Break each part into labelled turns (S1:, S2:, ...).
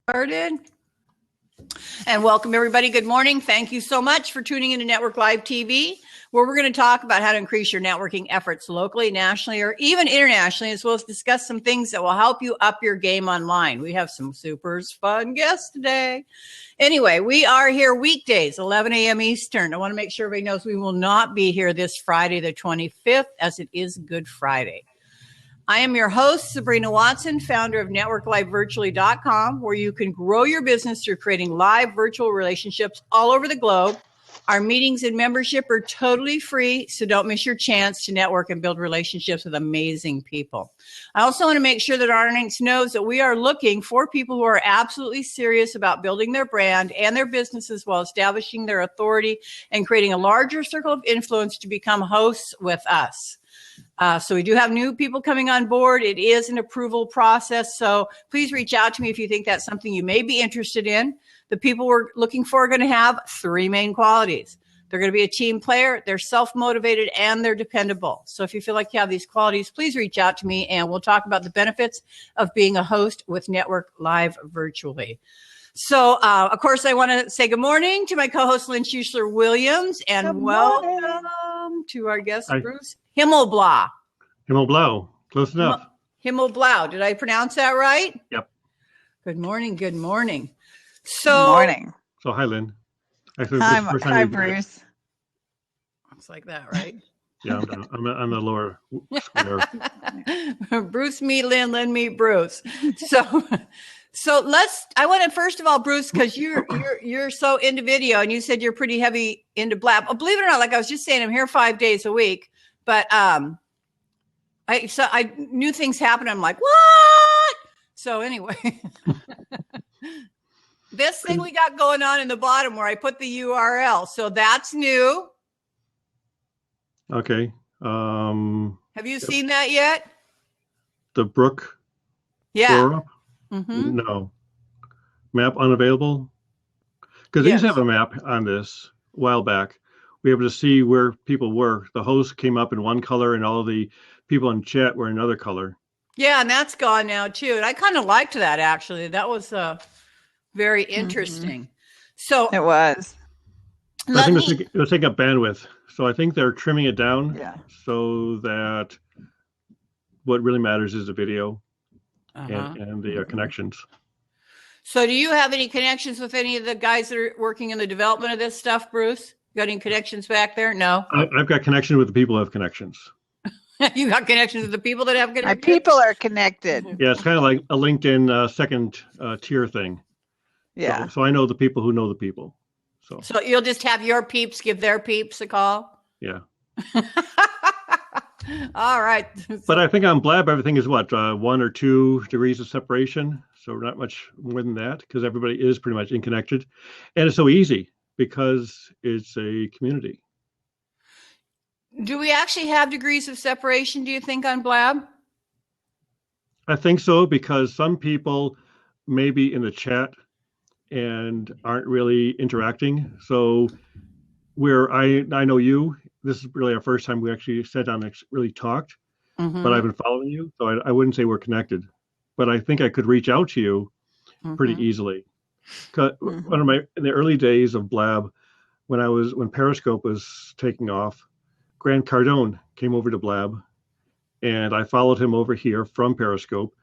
S1: Started. And welcome everybody. Good morning. Thank you so much for tuning into Network Live TV, where we're going to talk about how to increase your networking efforts locally, nationally, or even internationally, as well as discuss some things that will help you up your game online. We have some super fun guests today. Anyway, we are here weekdays, 11 a.m. Eastern. I want to make sure everybody knows we will not be here this Friday, the 25th, as it is Good Friday. I am your host, Sabrina Watson, founder of NetworkLiveVirtually.com, where you can grow your business through creating live virtual relationships all over the globe. Our meetings and membership are totally free, so don't miss your chance to network and build relationships with amazing people. I also want to make sure that our audience knows that we are looking for people who are absolutely serious about building their brand and their businesses while establishing their authority and creating a larger circle of influence to become hosts with us. So we do have new people coming on board. It is an approval process. So please reach out to me if you think that's something you may be interested in. The people we're looking for are going to have three main qualities. They're going to be a team player, they're self-motivated, and they're dependable. So if you feel like you have these qualities, please reach out to me and we'll talk about the benefits of being a host with Network Live Virtually. So, of course, I want to say good morning to my co-host, Lynn Schussler-Williams, and welcome to our guest, Bruce Himmelblau.
S2: Himmelblau. Close enough.
S1: Himmelblau. Did I pronounce that right?
S2: Yep.
S1: Good morning. Good morning. So,
S3: good morning.
S2: So, hi, Lynn.
S3: Hi, Bruce.
S1: It's like that, right?
S2: Yeah, I'm on the lower square.
S1: Bruce meet Lynn, Lynn meet Bruce. So I want to, first of all, Bruce, because you're so into video and you said you're pretty heavy into Blab. Oh, believe it or not, like I was just saying, I'm here 5 days a week, but I knew things happen. I'm like, what? So anyway, this thing we got going on in the bottom where I put the URL. So that's new.
S2: Okay.
S1: Have you seen that yet?
S2: The Brook.
S1: Yeah.
S2: Mm-hmm. No. Map unavailable? Because they used to have a map on this a while back. We were able to see where people were. The host came up in one color and all of the people in chat were another color. Yeah,
S1: and that's gone now too. And I kind of liked that, actually. That was very interesting. Mm-hmm. So
S3: it was.
S2: I think it was taking up bandwidth. So I think they're trimming it down so that what really matters is the video. And the connections.
S1: So do you have any connections with any of the guys that are working in the development of this stuff, Bruce? Got any connections back there? No?
S2: I've got connection with the people who have connections.
S1: You got connections with the people that have connections?
S3: My people are connected.
S2: Yeah, it's kind of like a LinkedIn second tier thing.
S3: Yeah.
S2: So I know the people who know the people.
S1: So you'll just have your peeps give their peeps a call?
S2: Yeah.
S1: All right.
S2: But I think on Blab, everything is 1 or 2 degrees of separation. So not much more than that because everybody is pretty much connected. And it's so easy because it's a community.
S1: Do we actually have degrees of separation, do you think, on Blab?
S2: I think so, because some people may be in the chat and aren't really interacting. So where I know you, this is really our first time we actually sat down and really talked, but I've been following you. So I wouldn't say we're connected, but I think I could reach out to you pretty easily. One of in the early days of Blab, when Periscope was taking off, Grant Cardone came over to Blab and I followed him over here from Periscope.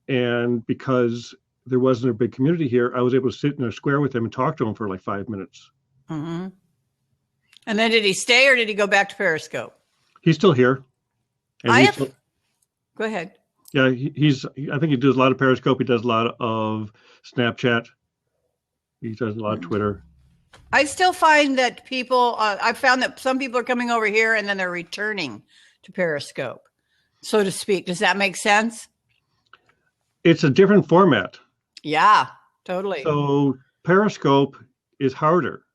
S2: And because there wasn't a big community here, I was able to sit in a square with him and talk to him for like 5 minutes.
S1: Mm-hmm. And then did he stay or did he go back to Periscope?
S2: He's still here. And
S1: Go ahead.
S2: Yeah, I think he does a lot of Periscope. He does a lot of Snapchat. He does a lot of Twitter.
S1: I still find that I've found that some people are coming over here and then they're returning to Periscope, so to speak. Does that make sense?
S2: It's a different format.
S1: Yeah, totally.
S2: So Periscope is harder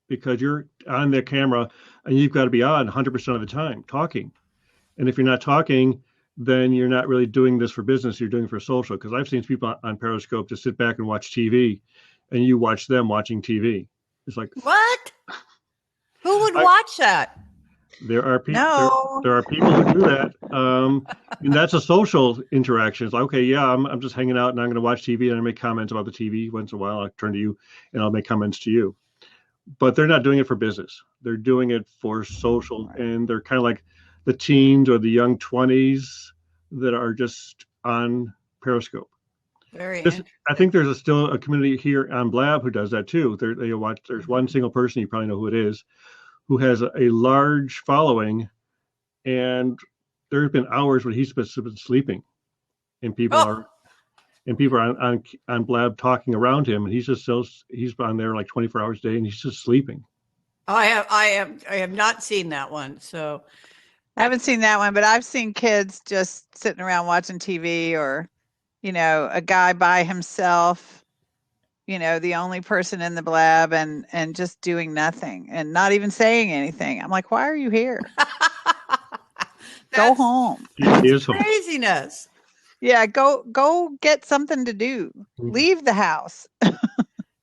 S2: because you're on the camera and you've got to be on 100% of the time talking. And if you're not talking, then you're not really doing this for business. You're doing it for social. Because I've seen people on Periscope just sit back and watch TV and you watch them watching TV. It's like,
S1: what? Who would watch that?
S2: There are people.
S3: No.
S2: There are people who do that, and that's a social interaction. It's like, okay, yeah, I'm just hanging out, and I'm going to watch TV, and I make comments about the TV once in a while. I'll turn to you, and I'll make comments to you. But they're not doing it for business. They're doing it for social, and they're kind of like the teens or the young 20s that are just on Periscope. I think there's still a community here on Blab who does that too. There's one single person, you probably know who it is, who has a large following, and there have been hours when he's been sleeping, and people are on Blab talking around him, and he's on there like 24 hours a day, and he's just sleeping.
S1: I have not seen that one, so
S3: I haven't seen that one, but I've seen kids just sitting around watching TV, or a guy by himself, the only person in the Blab, and just doing nothing and not even saying anything. I'm like, why are you here? Go home.
S1: That's craziness.
S3: Yeah, go get something to do. Leave the house.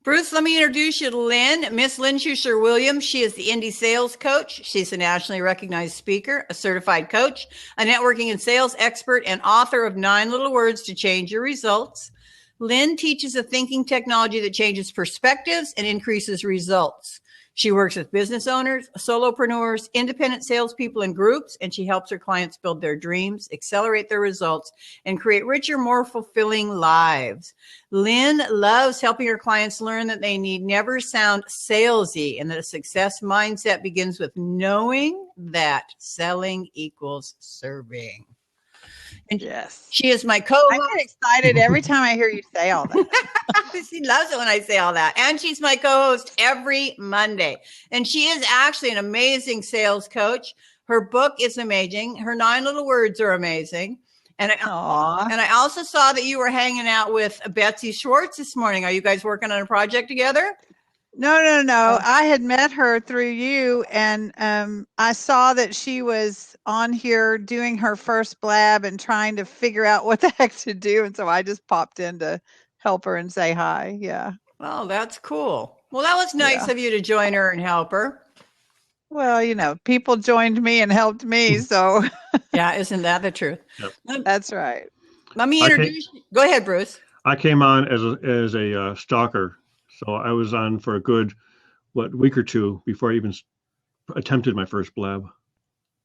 S1: Bruce, let me introduce you to Lynn. Miss Lynn Schussler-Williams. She is the Indie Sales Coach. She's a nationally recognized speaker, a certified coach, a networking and sales expert, and author of 9 Little Words to Change Your Results. Lynn teaches a thinking technology that changes perspectives and increases results. She works with business owners, solopreneurs, independent salespeople, and groups, and she helps her clients build their dreams, accelerate their results, and create richer, more fulfilling lives. Lynn loves helping her clients learn that they need never sound salesy, and that a success mindset begins with knowing that selling equals serving. And
S3: yes,
S1: she is my co-host.
S3: I get excited every time I hear you say all that.
S1: She loves it when I say all that. And she's my co-host every Monday. And she is actually an amazing sales coach. Her book is amazing. Her 9 Little Words are amazing. And I also saw that you were hanging out with Betsy Schwartz this morning. Are you guys working on a project together?
S3: No. I had met her through you, and I saw that she was on here doing her first Blab and trying to figure out what the heck to do. And so I just popped in to help her and say hi. Yeah.
S1: Oh, that's cool. Well, that was nice of you to join her and help her.
S3: Well, people joined me and helped me. So
S1: yeah, isn't that the truth?
S2: Yep.
S3: That's right.
S1: Let me introduce you. Go ahead, Bruce.
S2: I came on as a stalker. So I was on for a good, week or two before I even attempted my first Blab.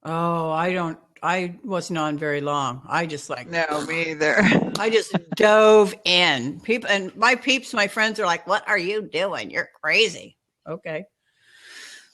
S1: Oh, I wasn't on very long. I just
S3: no, me either.
S1: I just dove in. People and my friends are like, "What are you doing? You're crazy." Okay.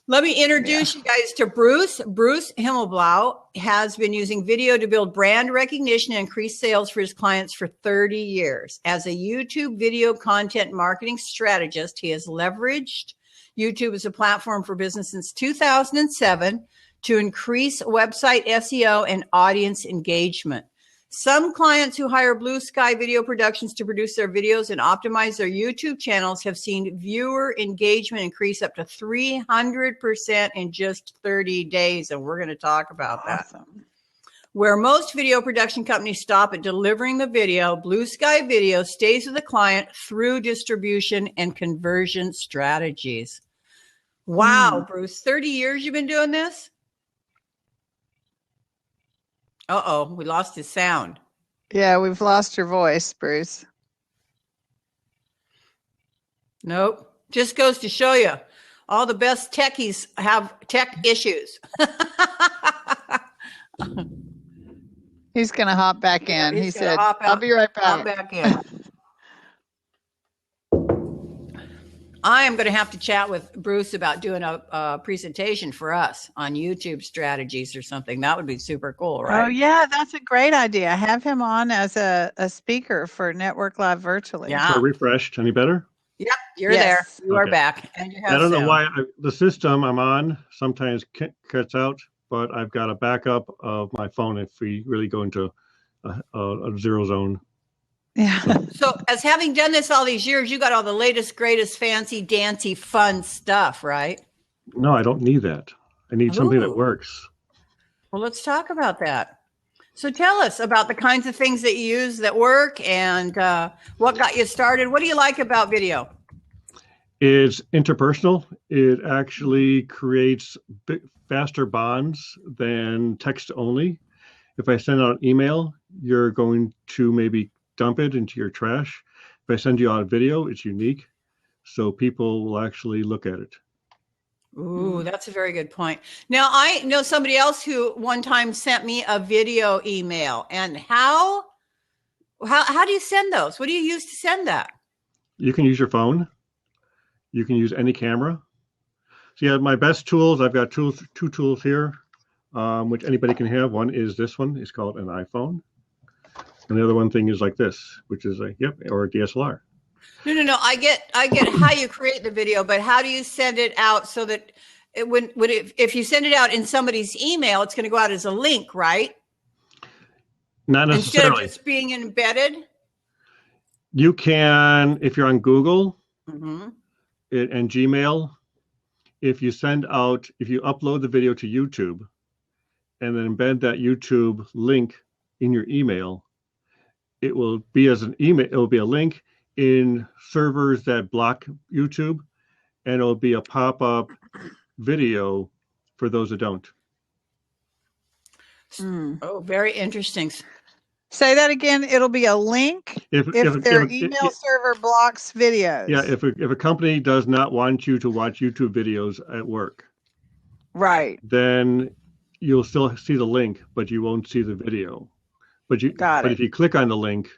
S1: Let me introduce you guys to Bruce. Bruce Himmelblau has been using video to build brand recognition and increase sales for his clients for 30 years. As a YouTube video content marketing strategist, he has leveraged YouTube as a platform for business since 2007 to increase website SEO and audience engagement. Some clients who hire Blue Sky Video Productions to produce their videos and optimize their YouTube channels have seen viewer engagement increase up to 300% in just 30 days. And we're going to talk about that. Where most video production companies stop at delivering the video, Blue Sky Video stays with the client through distribution and conversion strategies. Wow, Bruce, 30 years you've been doing this? Uh-oh, we lost his sound.
S3: Yeah, we've lost your voice, Bruce.
S1: Nope. Just goes to show you, all the best techies have tech issues.
S3: He's going to hop back in. He said, I'll be right back.
S1: Hop back in. I am going to have to chat with Bruce about doing a presentation for us on YouTube strategies or something. That would be super cool, right?
S3: Oh, yeah, that's a great idea. Have him on as a speaker for Network Live virtually.
S1: Yeah.
S2: So refreshed. Any better?
S1: Yep, you're there. You are back. And you have
S2: I don't know
S1: sound.
S2: why the system I'm on sometimes cuts out, but I've got a backup of my phone if we really go into a zero zone.
S3: Yeah.
S1: So as having done this all these years, you got all the latest, greatest, fancy, dancy, fun stuff, right?
S2: No, I don't need that. I need something that works.
S1: Well, let's talk about that. So tell us about the kinds of things that you use that work and what got you started. What do you like about video?
S2: It's interpersonal. It actually creates faster bonds than text only. If I send out an email, you're going to maybe dump it into your trash. If I send you out a video, it's unique. So people will actually look at it.
S1: Ooh, that's a very good point. Now, I know somebody else who one time sent me a video email. And how do you send those? What do you use to send that?
S2: You can use your phone. You can use any camera. So yeah, my best tools, I've got two tools here, which anybody can have. One is this one. It's called an iPhone. And the other one thing is like this, which is or a DSLR.
S1: No. I get how you create the video, but how do you send it out so that if you send it out in somebody's email, it's going to go out as a link, right?
S2: Not necessarily.
S1: Instead of just being embedded?
S2: You can, if you're on Google,
S1: Mm-hmm.
S2: and Gmail, if you upload the video to YouTube and then embed that YouTube link in your email, it will be as an email. It will be a link in servers that block YouTube, and it'll be a pop-up video for those that don't.
S1: Oh, very interesting.
S3: Say that again. It'll be a link if their email server blocks videos.
S2: Yeah, if a company does not want you to watch YouTube videos at work,
S3: right,
S2: then you'll still see the link, but you won't see the video. But if you click on the link,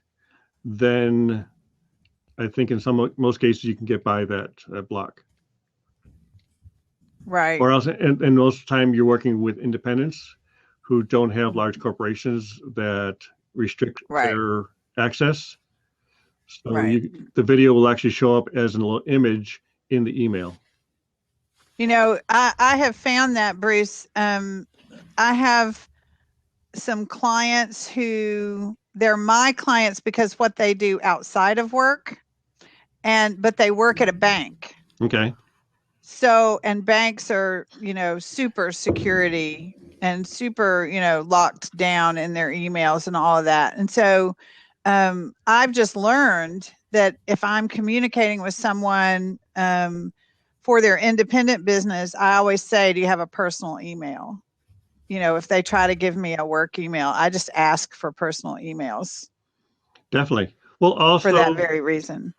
S2: then I think in most cases you can get by that block.
S3: Right.
S2: Or else, and most of the time you're working with independents who don't have large corporations that restrict their access. So the video will actually show up as a little image in the email.
S3: You know, I have found that, Bruce. I have some clients who they're my clients because what they do outside of work, but they work at a bank.
S2: Okay.
S3: So, and banks are, super security and super, locked down in their emails and all of that. And so I've just learned that if I'm communicating with someone for their independent business, I always say, do you have a personal email? If they try to give me a work email, I just ask for personal emails.
S2: Definitely. Well, also
S3: for that very reason.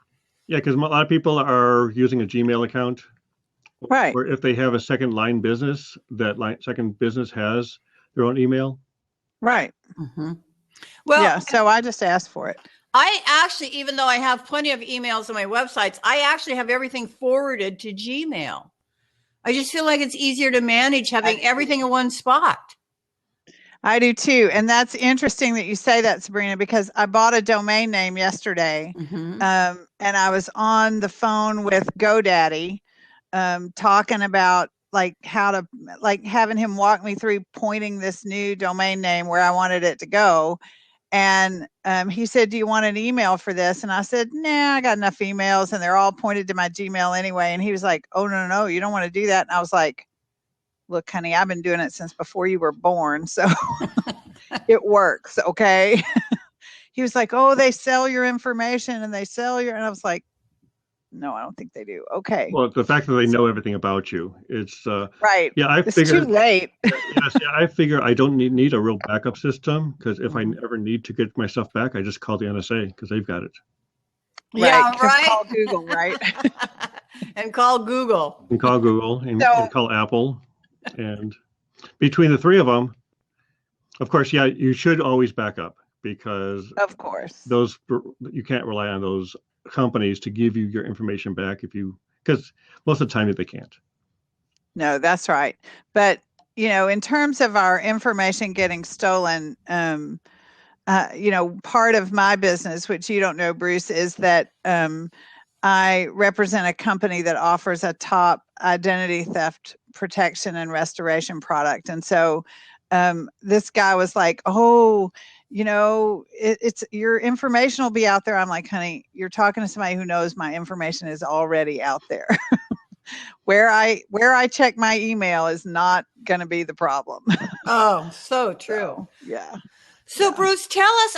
S2: Yeah, because a lot of people are using a Gmail account.
S3: Right.
S2: Or if they have a second line business, second business has their own email.
S3: Right.
S1: Mm-hmm. Well,
S3: yeah. So I just asked for it.
S1: I actually, even though I have plenty of emails on my websites, I actually have everything forwarded to Gmail. I just feel like it's easier to manage having everything in one spot.
S3: I do too. And that's interesting that you say that, Sabrina, because I bought a domain name yesterday.
S1: Mm-hmm.
S3: And I was on the phone with GoDaddy talking about how to having him walk me through pointing this new domain name where I wanted it to go. And he said, do you want an email for this? And I said, nah, I got enough emails and they're all pointed to my Gmail anyway. And he was like, oh, no, you don't want to do that. And I was like, look, honey, I've been doing it since before you were born. So it works. Okay. He was like, oh, they sell your information and they sell your, and I was like, no, I don't think they do. Okay.
S2: Well, the fact that they know everything about you, it's
S3: right.
S2: Yeah,
S3: it's too late.
S2: Yes, yeah, I figure I don't need a real backup system because if I ever need to get my stuff back, I just call the NSA because they've got it.
S1: Yeah, right.
S3: Call Google, right?
S1: And call Google.
S2: And call Google and call Apple, and between the three of them, of course, yeah, you should always back up because
S3: of course
S2: you can't rely on those companies to give you your information back because most of the time they can't.
S3: No, that's right. But in terms of our information getting stolen, part of my business, which you don't know, Bruce, is that I represent a company that offers a top identity theft protection and restoration product. And so this guy was like, oh, it's your information will be out there. I'm like, honey, you're talking to somebody who knows my information is already out there. Where I check my email is not going to be the problem.
S1: Oh, so true.
S3: So, yeah.
S1: So Bruce, tell us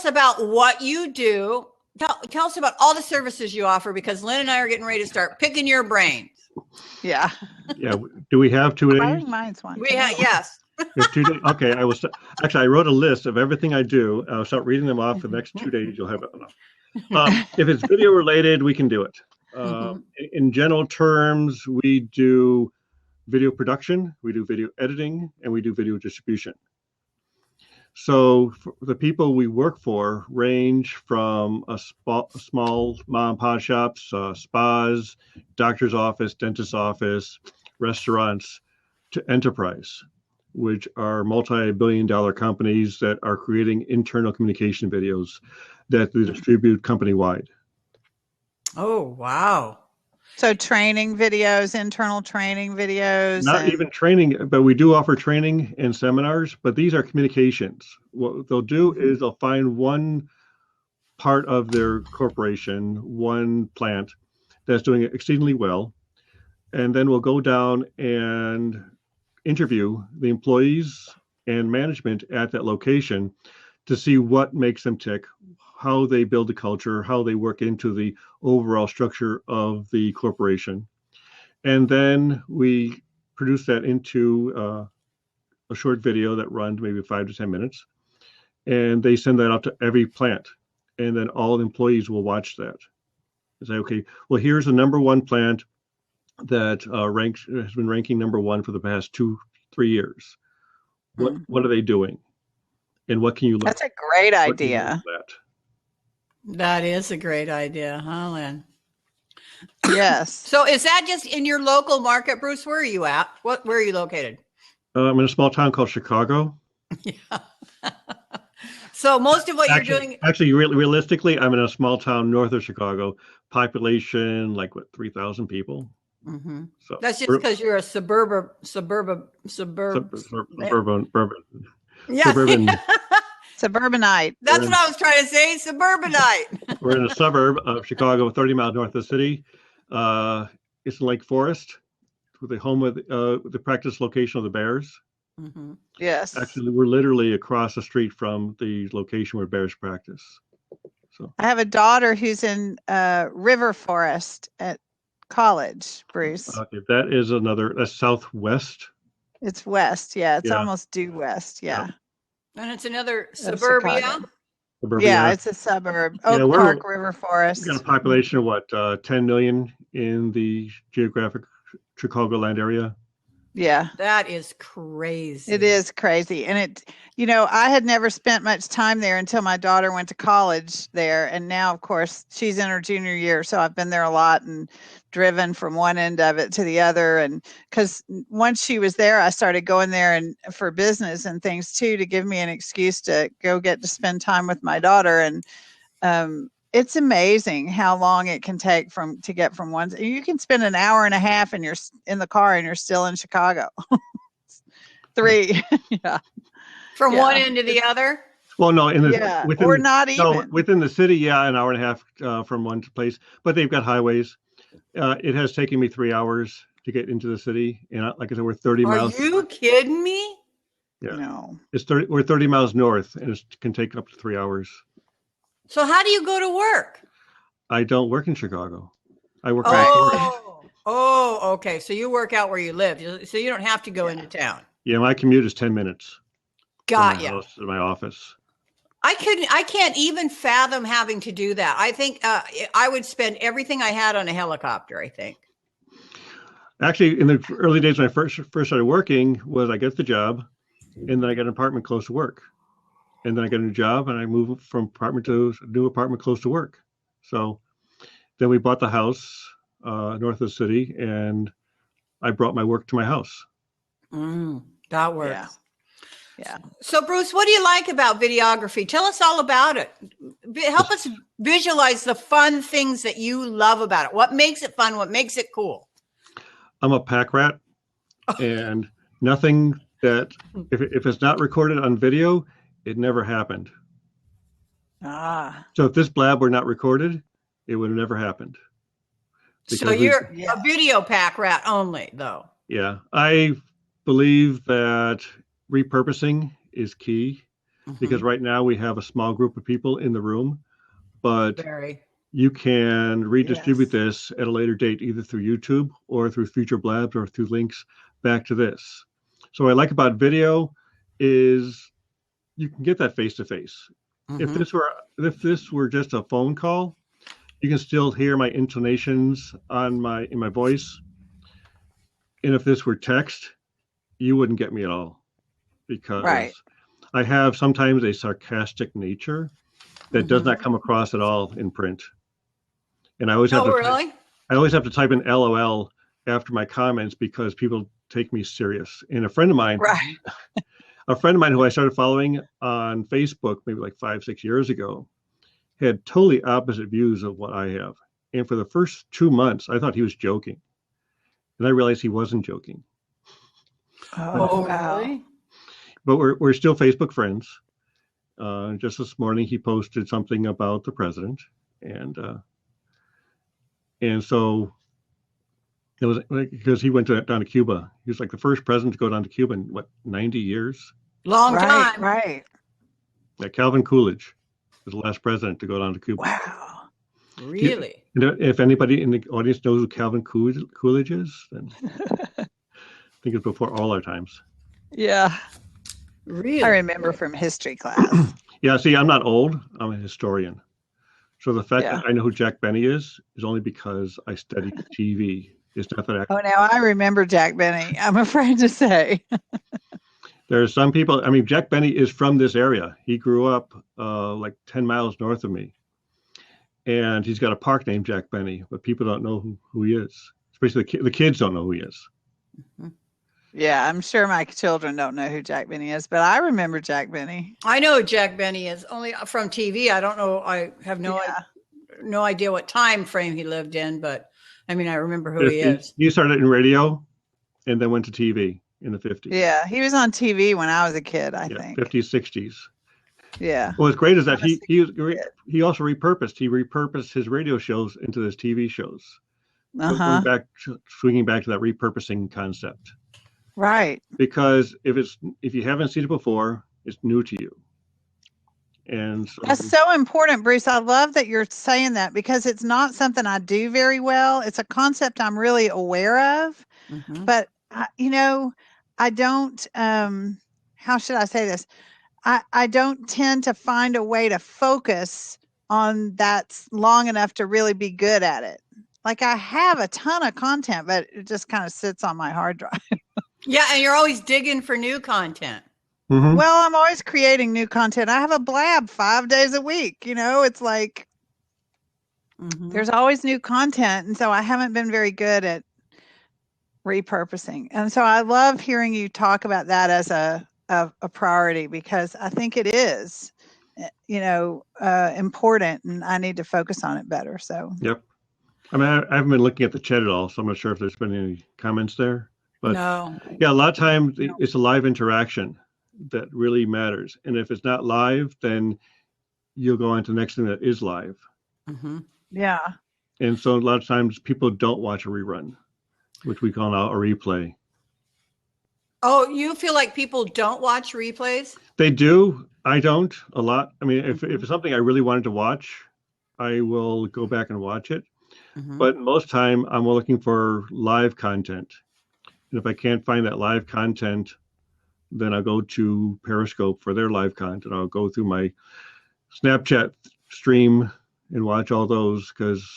S1: about what you do tell us about all the services you offer, because Lynn and I are getting ready to start picking your brains.
S3: Yeah.
S2: Yeah. Do we have 2
S3: I
S2: days?
S3: think mine's one.
S1: We have, yes.
S2: We have 2 days. Okay. Actually, I wrote a list of everything I do. I'll start reading them off. For the next 2 days, you'll have it enough. If it's video related, we can do it. In general terms, we do video production, we do video editing, and we do video distribution. So the people we work for range from a small mom and pop shops, spas, doctor's office, dentist's office, restaurants, to enterprise, which are multi-billion-dollar companies that are creating internal communication videos that they distribute company-wide.
S1: Oh, wow.
S3: So training videos, internal training videos.
S2: Not even training, but we do offer training and seminars, but these are communications. What they'll do is they'll find one part of their corporation, one plant that's doing it exceedingly well, and then we'll go down and interview the employees and management at that location to see what makes them tick, how they build the culture, how they work into the overall structure of the corporation. And then we produce that into a short video that runs maybe 5 to 10 minutes. And they send that out to every plant. And then all the employees will watch that. And say, okay, well, here's the number one plant that has been ranking number one for the past 2-3 years. What are they doing? And what can you learn?
S3: That's a great idea.
S1: That is a great idea, huh, Lynn?
S3: Yes.
S1: So is that just in your local market, Bruce? Where are you at? Where are you located?
S2: I'm in a small town called Chicago.
S1: Yeah. So most of what you're doing.
S2: Actually, realistically, I'm in a small town north of Chicago, population like 3,000 people.
S1: Mm-hmm.
S2: So
S1: that's just because you're a suburban. Yeah.
S3: Suburbanite.
S1: That's what I was trying to say. Suburbanite.
S2: We're in a suburb of Chicago, 30 miles north of the city. It's in Lake Forest, with the home of the practice location of the Bears.
S1: Mm-hmm.
S3: Yes.
S2: Actually, we're literally across the street from the location where Bears practice. So
S3: I have a daughter who's in River Forest at college, Bruce.
S2: Okay, that's southwest.
S3: It's west. Yeah. It's almost due west. Yeah.
S1: And it's another suburbia.
S3: Yeah, it's a suburb. Oak Park, River Forest.
S2: We've got a population of what, 10 million in the geographic Chicagoland area.
S3: Yeah.
S1: That is crazy.
S3: It is crazy. And I had never spent much time there until my daughter went to college there. And now, of course, she's in her junior year. So I've been there a lot and driven from one end of it to the other. And because once she was there, I started going there and for business and things too, to give me an excuse to go get to spend time with my daughter. And it's amazing how long it can take to get from one. You can spend an hour and a half and you're in the car and you're still in Chicago. 3. Yeah.
S1: From one end to the other.
S2: Well, no,
S3: even
S2: within the city. Yeah, an hour and a half from one place, but they've got highways. It has taken me 3 hours to get into the city, and like I said, we're 30 miles.
S1: Are you kidding me?
S2: Yeah.
S3: No.
S2: We're 30 miles north, and it can take up to 3 hours.
S1: So how do you go to work?
S2: I don't work in Chicago. I work.
S1: Oh, okay. So you work out where you live, so you don't have to go into town.
S2: Yeah, my commute is 10 minutes.
S1: Got you.
S2: House to my office.
S1: I can't even fathom having to do that. I think I would spend everything I had on a helicopter, I think.
S2: Actually, in the early days when I first started working, I get the job, and then I got an apartment close to work. And then I got a new job, and I moved from apartment to a new apartment close to work. So then we bought the house north of the city, and I brought my work to my house.
S1: That works.
S3: Yeah.
S1: So, Bruce, what do you like about videography? Tell us all about it. Help us visualize the fun things that you love about it. What makes it fun? What makes it cool?
S2: I'm a pack rat, and nothing that, if it's not recorded on video, it never happened. So if this blab were not recorded, it would have never happened.
S1: So you're a video pack rat only, though.
S2: Yeah. I believe that repurposing is key, because right now we have a small group of people in the room, but
S1: Very.
S2: you can redistribute
S3: Yes.
S2: this at a later date, either through YouTube or through future blabs or through links back to this. So what I like about video is you can get that face to face. If this were just a phone call, you can still hear my intonations in my voice. And if this were text, you wouldn't get me at all, because
S3: Right.
S2: I have sometimes a sarcastic nature that does not come across at all in print. And I always have
S1: Really?
S2: I always have to type in LOL after my comments because people take me serious. And a friend of mine
S3: Right.
S2: who I started following on Facebook maybe like 5-6 years ago had totally opposite views of what I have. And for the first 2 months, I thought he was joking. And I realized he wasn't joking.
S3: Oh, wow.
S1: Really?
S2: But we're still Facebook friends. Just this morning, he posted something about the president, and so it was like, because he went down to Cuba. He was like the first president to go down to Cuba in 90 years.
S1: Long
S3: Right.
S1: time.
S3: Right.
S2: Yeah, Calvin Coolidge was the last president to go down to Cuba.
S3: Wow.
S1: Really?
S2: If anybody in the audience knows who Calvin Coolidge is, then I think it's before all our times.
S3: Yeah.
S1: Really?
S3: I remember from history class.
S2: Yeah, see, I'm not old. I'm a historian. So the fact
S3: Yeah.
S2: that I know who Jack Benny is only because I studied TV. It's not that
S3: Oh, now I remember Jack Benny. I'm afraid to say.
S2: there are some people. I mean, Jack Benny is from this area. He grew up like 10 miles north of me. And he's got a park named Jack Benny, but people don't know who he is. Especially the kids don't know who he is.
S3: Yeah, I'm sure my children don't know who Jack Benny is, but I remember Jack Benny.
S1: I know who Jack Benny is only from TV. I don't know. I have no idea what time frame he lived in, but I mean, I remember who he is.
S2: He started in radio and then went to TV in the 50s.
S3: Yeah, he was on TV when I was a kid, I think.
S2: 50s, 60s.
S3: Yeah.
S2: What's great is that he also repurposed his radio shows into his TV shows.
S3: Uh-huh.
S2: Swinging back to that repurposing concept.
S3: Right.
S2: Because if you haven't seen it before, it's new to you. And so,
S3: that's so important, Bruce. I love that you're saying that because it's not something I do very well. It's a concept I'm really aware of, but I don't, how should I say this? I don't tend to find a way to focus on that long enough to really be good at it. Like I have a ton of content, but it just kind of sits on my hard drive.
S1: Yeah. And you're always digging for new content.
S2: Mm-hmm.
S3: Well, I'm always creating new content. I have a blab 5 days a week. It's like there's always new content. And so I haven't been very good at repurposing. And so I love hearing you talk about that as a priority because I think it is, important and I need to focus on it better. So,
S2: yep. I mean, I haven't been looking at the chat at all, so I'm not sure if there's been any comments there. But
S1: no.
S2: Yeah, a lot of times it's a live interaction that really matters. And if it's not live, then you'll go on to the next thing that is live.
S3: Yeah.
S2: And so a lot of times people don't watch a rerun, which we call now a replay.
S1: Oh, you feel like people don't watch replays?
S2: They do. I don't a lot. I mean, if it's something I really wanted to watch, I will go back and watch it. But most time I'm looking for live content. And if I can't find that live content, then I'll go to Periscope for their live content. I'll go through my Snapchat stream and watch all those because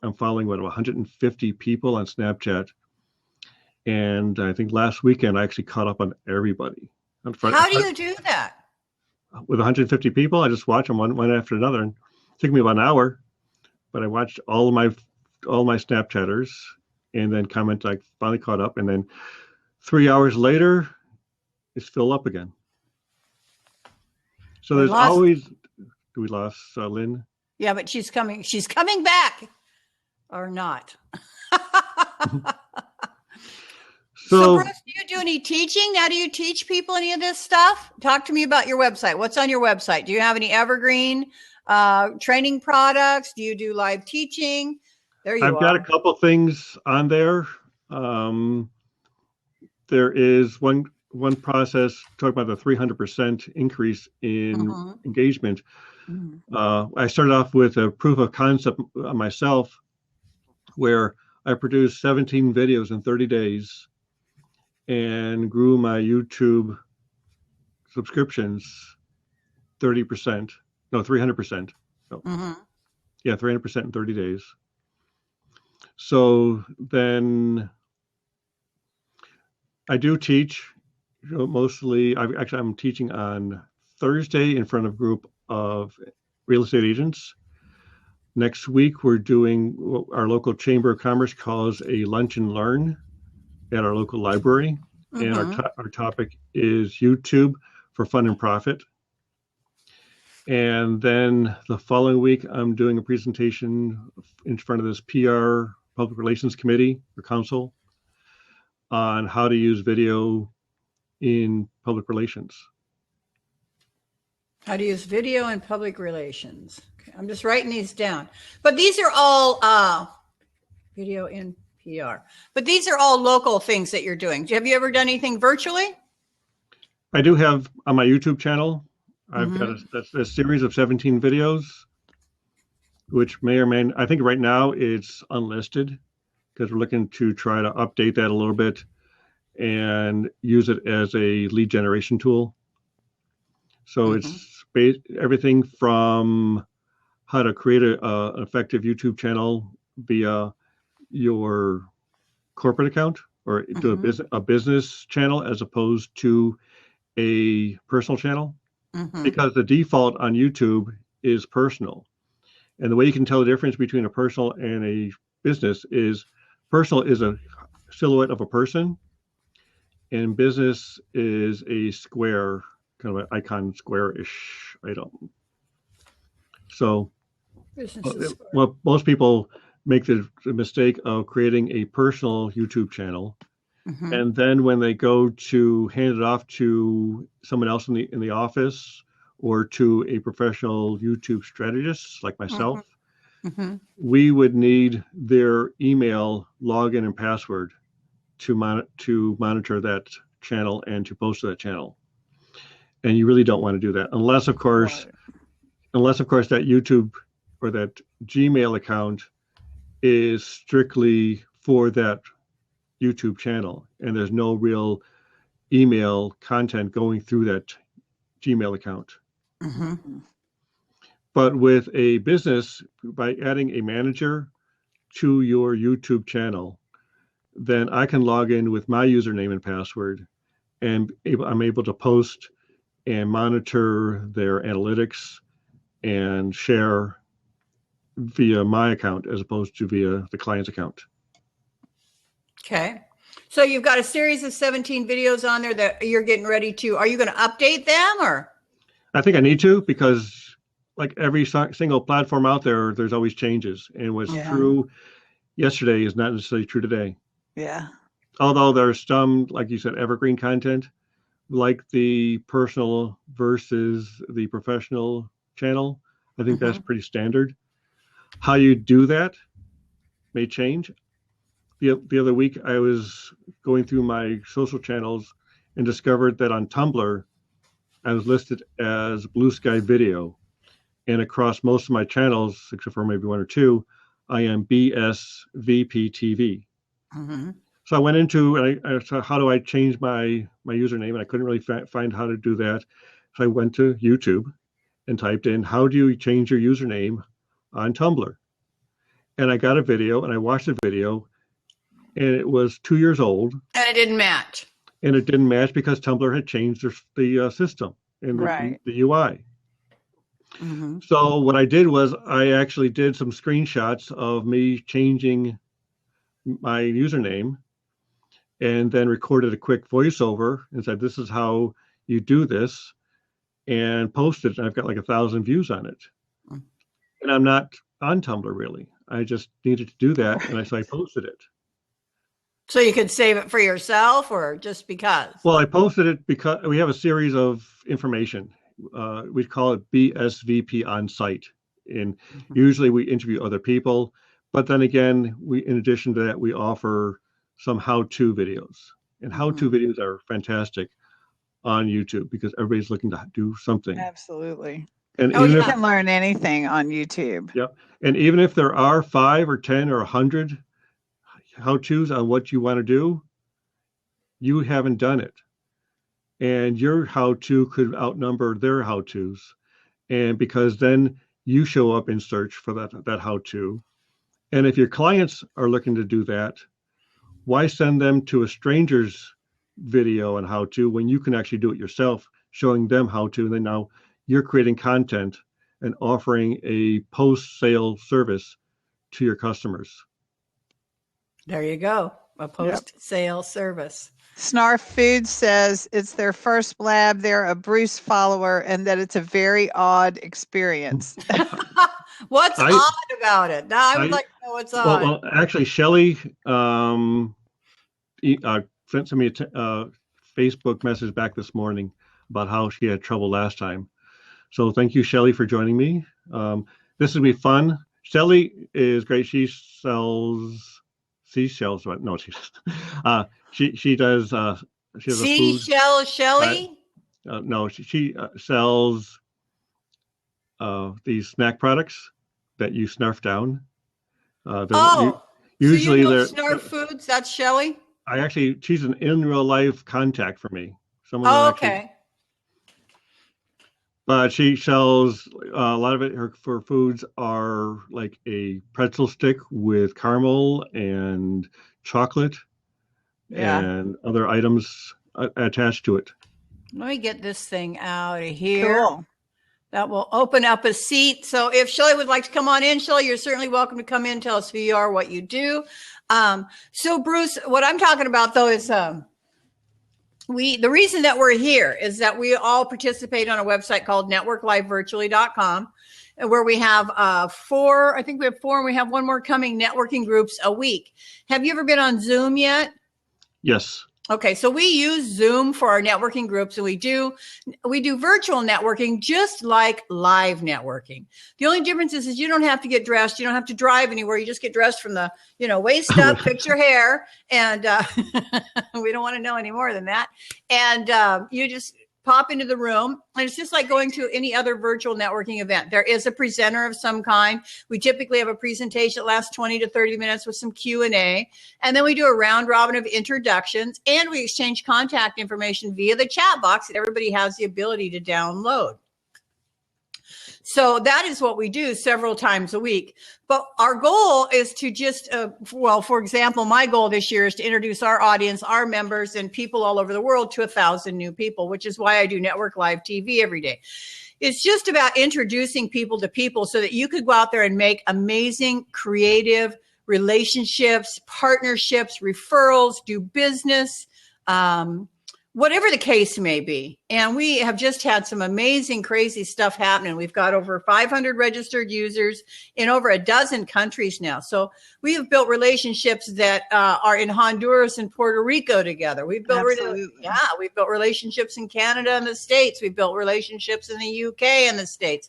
S2: I'm following 150 people on Snapchat. And I think last weekend I actually caught up on everybody.
S1: How do you do that?
S2: With 150 people, I just watch them one after another. And it took me about an hour, but I watched all my Snapchatters and then comment. I finally caught up, and then 3 hours later, it's filled up again. So there's always. We lost Lynn.
S1: Yeah, but she's coming. She's coming back, or not. So, Bruce, do you do any teaching? Now, do you teach people any of this stuff? Talk to me about your website. What's on your website? Do you have any evergreen training products? Do you do live teaching? There you are.
S2: I've got a couple things on there. There is one one process, talk about the 300% increase in engagement. I started off with a proof of concept myself, where I produced 17 videos in 30 days and grew my YouTube subscriptions 30%. No, 300%. So, yeah, 300% in 30 days. So then I do teach, mostly. I'm teaching on Thursday in front of a group of real estate agents. Next week, we're doing what our local Chamber of Commerce calls a lunch and learn at our local library. And our topic is YouTube for fun and profit. And then the following week, I'm doing a presentation in front of this PR Public Relations Committee or Council on how to use video in public relations.
S1: How to use video in public relations. Okay, I'm just writing these down. But these are all video in PR. But these are all local things that you're doing. Have you ever done anything virtually?
S2: I do have on my YouTube channel. I've got a series of 17 videos, which may or may not, I think right now it's unlisted because we're looking to try to update that a little bit and use it as a lead generation tool. So it's everything from how to create an effective YouTube channel via your corporate account or do a business channel as opposed to a personal channel. Because the default on YouTube is personal. And the way you can tell the difference between a personal and a business is personal is a silhouette of a person and business is a square, kind of an icon square-ish item. So well, most people make the mistake of creating a personal YouTube channel. And then when they go to hand it off to someone else in the office or to a professional YouTube strategist like myself, we would need their email, login, and password to monitor that channel and to post to that channel. And you really don't want to do that unless, of course, that YouTube or that Gmail account is strictly for that YouTube channel and there's no real email content going through that Gmail account. But with a business, by adding a manager to your YouTube channel, then I can log in with my username and password and I'm able to post and monitor their analytics and share via my account as opposed to via the client's account.
S1: Okay. So you've got a series of 17 videos on there that you're getting ready to, are you going to update them or?
S2: I think I need to because like every single platform out there, there's always changes. And what's true yesterday is not necessarily true today.
S3: Yeah.
S2: Although there's some, like you said, evergreen content, like the personal versus the professional channel. I think that's pretty standard. How you do that may change. The other week, I was going through my social channels and discovered that on Tumblr, I was listed as Blue Sky Video. And across most of my channels, except for maybe one or two, I am BSVPTV. So I went into, and I said, how do I change my username? And I couldn't really find how to do that. So I went to YouTube and typed in, how do you change your username on Tumblr? And I got a video, and I watched the video, and it was 2 years old.
S1: And it didn't match.
S2: And it didn't match because Tumblr had changed the system and the UI. So what I did was I actually did some screenshots of me changing my username and then recorded a quick voiceover and said, this is how you do this, and posted it. And I've got like 1,000 views on it. And I'm not on Tumblr really. I just needed to do that. And so I posted it.
S1: So you could save it for yourself or just because? Well,
S2: I posted it because we have a series of information. We call it BSVP on site. And usually we interview other people. But then again, in addition to that, we offer some how-to videos. And how-to videos are fantastic. on YouTube because everybody's looking to do something.
S3: Absolutely.
S2: And
S3: Oh,
S2: even
S3: you
S2: if,
S3: can learn anything on YouTube.
S2: yep. And even if there are 5 or 10 or 100 how-tos on what you want to do, you haven't done it. And your how-to could outnumber their how-tos. And because then you show up in search for that how-to. And if your clients are looking to do that, why send them to a stranger's video on how-to when you can actually do it yourself, showing them how to, and then now you're creating content and offering a post-sale service to your customers.
S1: There you go. A post-sale service.
S3: Snarf Food says it's their first blab. They're a Bruce follower and that it's a very odd experience.
S1: What's odd about it? Now I would like to know what's odd.
S2: Well, actually, Shelley sent me a Facebook message back this morning about how she had trouble last time. So thank you, Shelley, for joining me. This will be fun. Shelley is great. She sells seashells. No, she does. She has
S1: Seashell Shelley?
S2: No, she sells these snack products that you snarf down. Usually
S1: so you know
S2: they're
S1: Snarf Foods. That's Shelley.
S2: She's an in real life contact for me.
S1: Okay.
S2: But she sells a lot of it. Her foods are like a pretzel stick with caramel and chocolate and other items attached to it.
S1: Let me get this thing out of here.
S3: Cool.
S1: That will open up a seat. So if Shelley would like to come on in, Shelley, you're certainly welcome to come in. Tell us who you are, what you do. So Bruce, what I'm talking about though is the reason that we're here is that we all participate on a website called networklivevirtually.com, where we have 4, I think we have 4, and we have one more coming, networking groups a week. Have you ever been on Zoom yet?
S2: Yes.
S1: Okay, so we use Zoom for our networking groups, and we do virtual networking just like live networking. The only difference is you don't have to get dressed, you don't have to drive anywhere. You just get dressed from the waist up, fix your hair, and we don't want to know any more than that. And you just pop into the room, and it's just like going to any other virtual networking event. There is a presenter of some kind. We typically have a presentation that lasts 20 to 30 minutes with some Q&A, and then we do a round robin of introductions, and we exchange contact information via the chat box that everybody has the ability to download. So that is what we do several times a week. But our goal is to just, for example, my goal this year is to introduce our audience, our members, and people all over the world to 1,000 new people, which is why I do Network Live TV every day. It's just about introducing people to people so that you could go out there and make amazing, creative relationships, partnerships, referrals, do business, whatever the case may be. And we have just had some amazing, crazy stuff happening. We've got over 500 registered users in over a dozen countries now. So we have built relationships that are in Honduras and Puerto Rico together. We've built, we've built relationships in Canada and the States. We've built relationships in the UK and the States.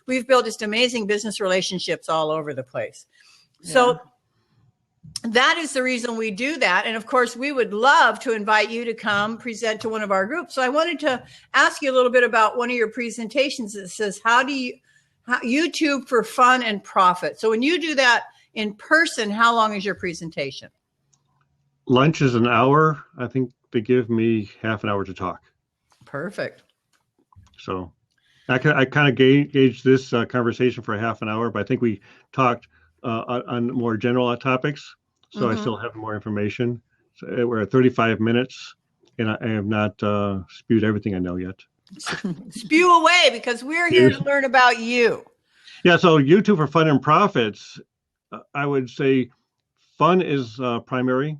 S1: We've built just amazing business relationships all over the place. Yeah. So that is the reason we do that. And of course, we would love to invite you to come present to one of our groups. So I wanted to ask you a little bit about one of your presentations that says, YouTube for fun and profit. So when you do that in person, how long is your presentation?
S2: Lunch is an hour. I think they give me half an hour to talk.
S1: Perfect.
S2: So I kind of gauge this conversation for a half an hour, but I think we talked on more general topics. So I still have more information. So we're at 35 minutes, and I have not spewed everything I know yet.
S1: Spew away, because we're here to learn about you.
S2: Yeah, so YouTube for fun and profits, I would say fun is primary.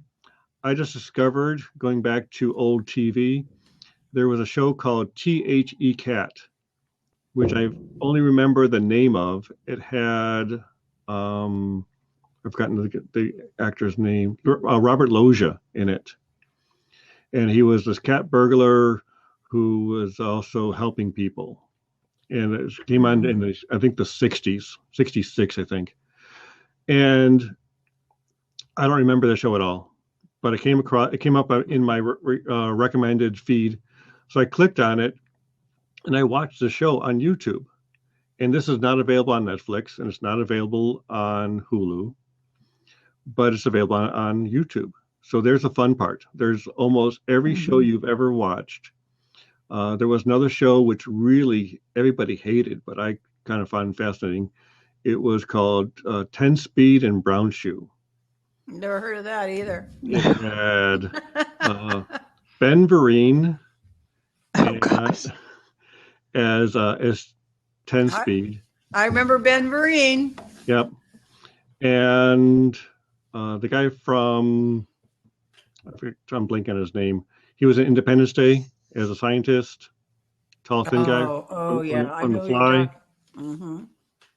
S2: I just discovered, going back to old TV, there was a show called THE Cat, which I only remember the name of. It had... I've forgotten the actor's name, Robert Loggia in it. And he was this cat burglar who was also helping people. And it came on in the, I think the 60s, 66, I think. And I don't remember the show at all, but it came up in my recommended feed So I clicked on it and I watched the show on YouTube. And this is not available on Netflix and it's not available on Hulu, but it's available on YouTube. So there's the fun part. There's almost every show you've ever watched. There was another show which really everybody hated, but I kind of found fascinating. It was called 10 Speed and Brown Shoe.
S1: Never heard of that either.
S2: It had Ben Vereen as 10 Speed.
S1: I remember Ben Vereen.
S2: Yep. And the guy from, I'm blanking on his name. He was in Independence Day as a scientist, tall, thin guy.
S1: Oh, yeah.
S2: On The Fly.
S1: Mm-hmm.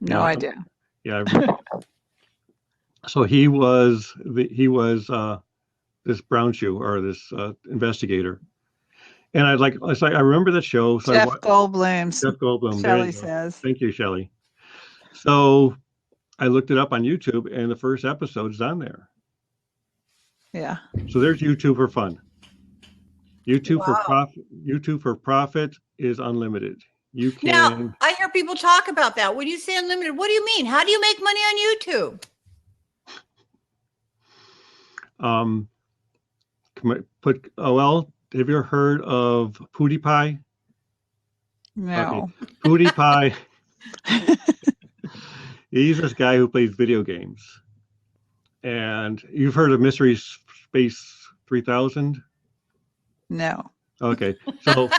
S3: No idea.
S2: Yeah. So he was this brown shoe or this investigator. And I remember that show. So
S3: Jeff Goldblum.
S2: Jeff Goldblum.
S3: Shelley says.
S2: Thank you, Shelley. So I looked it up on YouTube, and the first episode is on there.
S3: Yeah.
S2: So there's YouTube for fun. YouTube
S1: Wow.
S2: for profit. YouTube for profit is unlimited. You can.
S1: Now, I hear people talk about that. When you say unlimited, what do you mean? How do you make money on YouTube?
S2: Have you ever heard of PewDiePie?
S3: No.
S2: Okay. PewDiePie. He's this guy who plays video games. And you've heard of Mystery Space 3000?
S3: No.
S2: Okay. So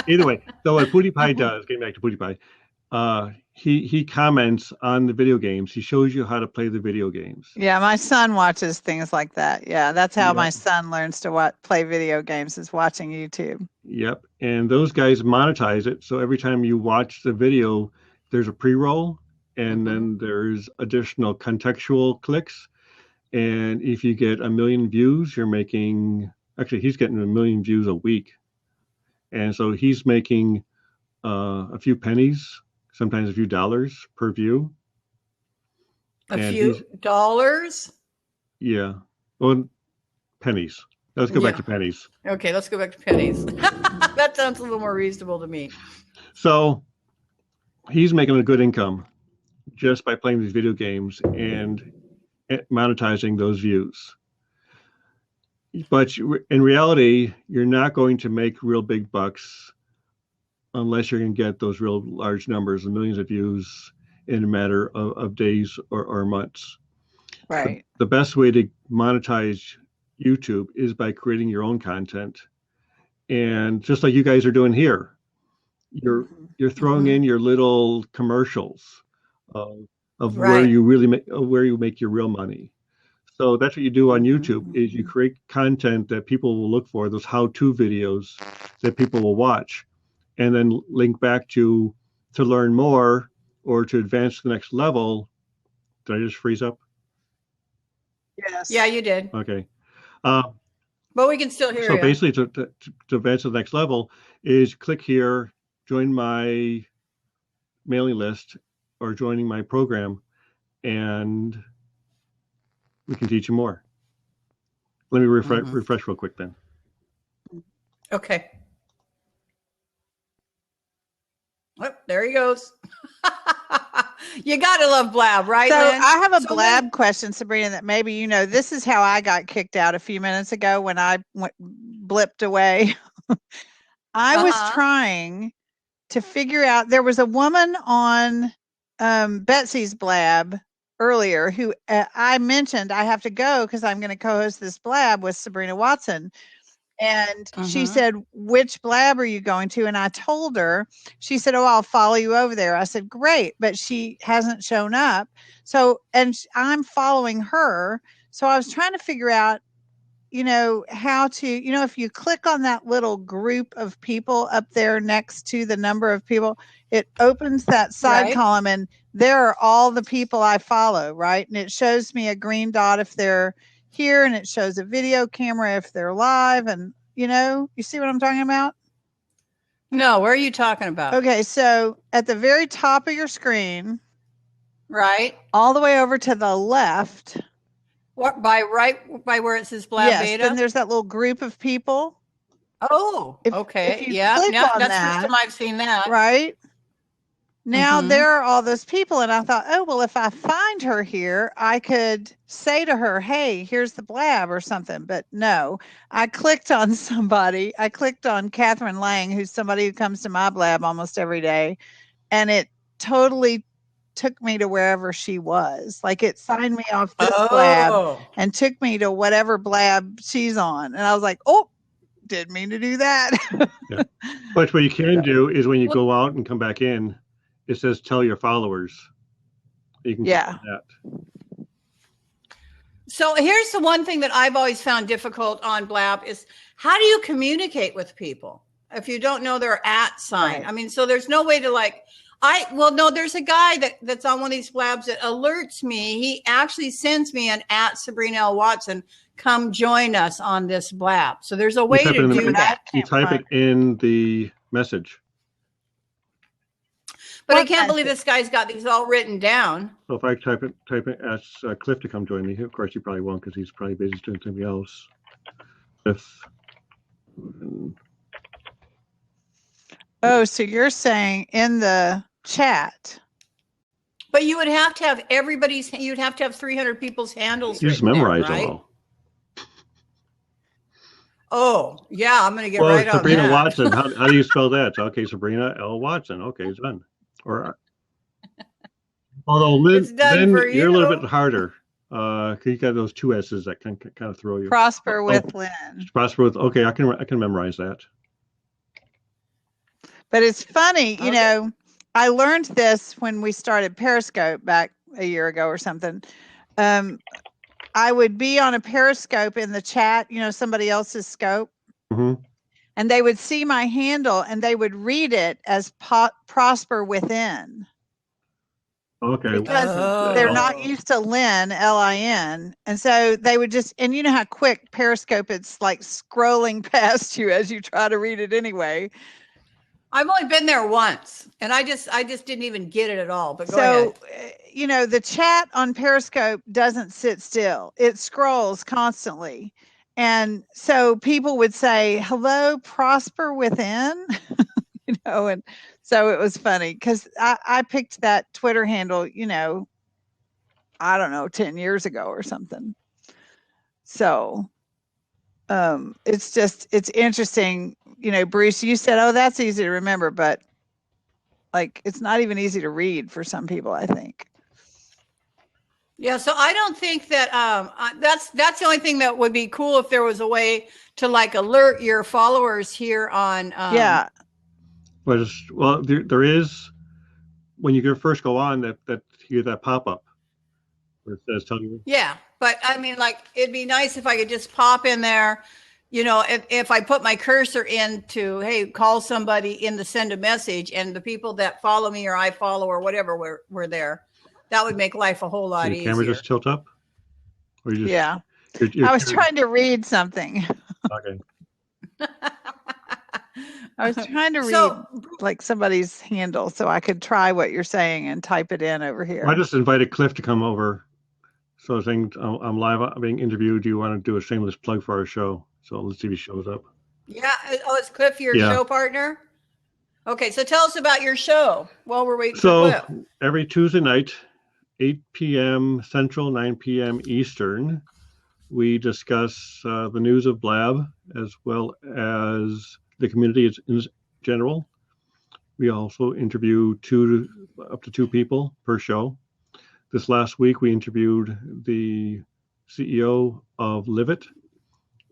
S2: either way, so what PewDiePie does, getting back to PewDiePie, he comments on the video games. He shows you how to play the video games.
S3: Yeah, my son watches things like that. Yeah, that's how my son learns to play video games, is watching YouTube.
S2: Yep. And those guys monetize it. So every time you watch the video, there's a pre-roll and then there's additional contextual clicks. And if you get 1 million views, you're making, actually he's getting 1 million views a week. And so he's making a few pennies, sometimes a few dollars per view.
S1: A few dollars?
S2: Yeah. Well, pennies. Let's go back to pennies.
S1: Okay, let's go back to pennies. That sounds a little more reasonable to me.
S2: So he's making a good income just by playing these video games and monetizing those views. But in reality, you're not going to make real big bucks unless you're going to get those real large numbers and millions of views in a matter of days or months.
S3: Right.
S2: The best way to monetize YouTube is by creating your own content. And just like you guys are doing here, you're throwing in your little commercials of where you really make your real money. So that's what you do on YouTube is you create content that people will look for, those how-to videos that people will watch, and then link back to learn more or to advance to the next level. Did I just freeze up?
S3: Yes.
S1: Yeah, you did.
S2: Okay.
S1: But we can still hear you.
S2: So basically to advance to the next level is click here, join my mailing list or joining my program, and we can teach you more. Let me refresh real quick then.
S1: Okay. Oh, there he goes. You got to love Blab, right,
S3: So
S1: Lynn?
S3: I have a Blab question, Sabrina, that maybe you know. This is how I got kicked out a few minutes ago when I blipped away. I was trying to figure out, there was a woman on Betsy's Blab earlier who I mentioned I have to go because I'm going to co-host this Blab with Sabrina Watson. And she said, which Blab are you going to? And I told her. She said, oh, I'll follow you over there. I said, great. But she hasn't shown up. So, and I'm following her. So I was trying to figure out, how to, if you click on that little group of people up there next to the number of people, it opens that side column and there are all the people I follow, right? And it shows me a green dot if they're here, and it shows a video camera if they're live, and you see what I'm talking about?
S1: No, where are you talking about?
S3: Okay, so at the very top of your screen,
S1: right,
S3: all the way over to the left,
S1: what by where it says Blab
S3: yes,
S1: Beta?
S3: then there's that little group of people.
S1: Oh,
S3: If
S1: okay.
S3: you
S1: Yeah.
S3: click
S1: Yeah.
S3: on
S1: That's the
S3: that,
S1: first time I've seen that.
S3: right? Now
S1: Mhm.
S3: there are all those people, and I thought, oh, well, if I find her here, I could say to her, hey, here's the blab or something. But no, I clicked on somebody. I clicked on Catherine Lang, who's somebody who comes to my blab almost every day, and it totally took me to wherever she was. Like it signed me off this blab
S1: Oh.
S3: and took me to whatever blab she's on. And I was like, oh, didn't mean to do that.
S2: Yeah. But what you can do is when you
S1: Well,
S2: go out and come back in, it says tell your followers. You can click
S3: Yeah.
S2: on that.
S1: so here's the one thing that I've always found difficult on Blab is how do you communicate with people if you don't know their at sign?
S3: Right.
S1: I mean, so there's no way to like, no, there's a guy that's on one of these blabs that alerts me. He actually sends me an at Sabrina L. Watson, come join us on this blab. So there's a
S2: You
S1: way
S2: type it
S1: to
S2: in
S1: do
S2: the,
S1: that.
S2: you type it in the message.
S1: But I
S3: What
S1: can't believe
S3: message?
S1: this guy's got these all written down.
S2: So if I type it, ask Cliff to come join me. Of course, he probably won't because he's probably busy doing something else. Cliff.
S3: Oh, so you're saying in the chat.
S1: But you would have to have you'd have to have 300 people's handles
S2: You just
S1: written
S2: memorize
S1: there,
S2: them
S1: right?
S2: all.
S1: Oh, yeah, I'm going to get
S2: Well,
S1: right on
S2: Sabrina
S1: that.
S2: Watson. How do you spell that? Okay, Sabrina L. Watson. Okay, it's done. Or although Lynn,
S1: It's done for
S2: you're a little
S1: you.
S2: bit harder. Cause you got those two S's that can kind of throw you.
S3: Prosper
S2: Oh,
S3: with Lynn.
S2: Prosper with. Okay, I can memorize that.
S3: But it's funny, you
S1: Okay.
S3: know, I learned this when we started Periscope back a year ago or something. I would be on a Periscope in the chat, you know, somebody else's scope,
S2: Mm-hmm.
S3: and they would see my handle and they would read it as Prosper Within.
S2: Okay.
S3: Because they're not used to Lynn, L-I-N. And so they would just, and you know how quick Periscope, it's like scrolling past you as you try to read it anyway.
S1: I've only been there once, and I just didn't even get it at all. But go
S3: So,
S1: ahead.
S3: you know, the chat on Periscope doesn't sit still. It scrolls constantly. And so people would say, hello, Prosper Within, you know, and so it was funny because I picked that Twitter handle, you know, I don't know, 10 years ago or something. So it's interesting. You know, Bruce, you said, oh, that's easy to remember, but like, it's not even easy to read for some people, I think.
S1: Yeah, so I don't think that that's the only thing that would be cool if there was a way to like alert your followers here on.
S3: Yeah.
S2: Well, there is when you first go on that you get that pop up where it says tell you.
S1: Yeah, but I mean, like, it'd be nice if I could just pop in there. You know, if I put my cursor into, hey, call somebody in the send a message, and the people that follow me or I follow or whatever were there, that would make life a whole lot
S2: Your
S1: easier.
S2: camera just tilt up, or you just
S3: Yeah.
S2: you're
S3: I was trying to read something.
S2: Okay.
S3: I was trying to read
S1: So,
S3: like somebody's handle so I could try what you're saying and type it in over here.
S2: I just invited Cliff to come over. So saying I'm live, I'm being interviewed. Do you want to do a shameless plug for our show? So let's see if he shows up.
S1: yeah. Oh, is Cliff your
S2: Yeah.
S1: show partner? Okay, so tell us about your show while we're waiting
S2: So
S1: for Cliff.
S2: every Tuesday night, 8 p.m. Central, 9 p.m. Eastern, we discuss the news of Blab as well as the community in general. We also interview up to two people per show. This last week, we interviewed the CEO of Live.it,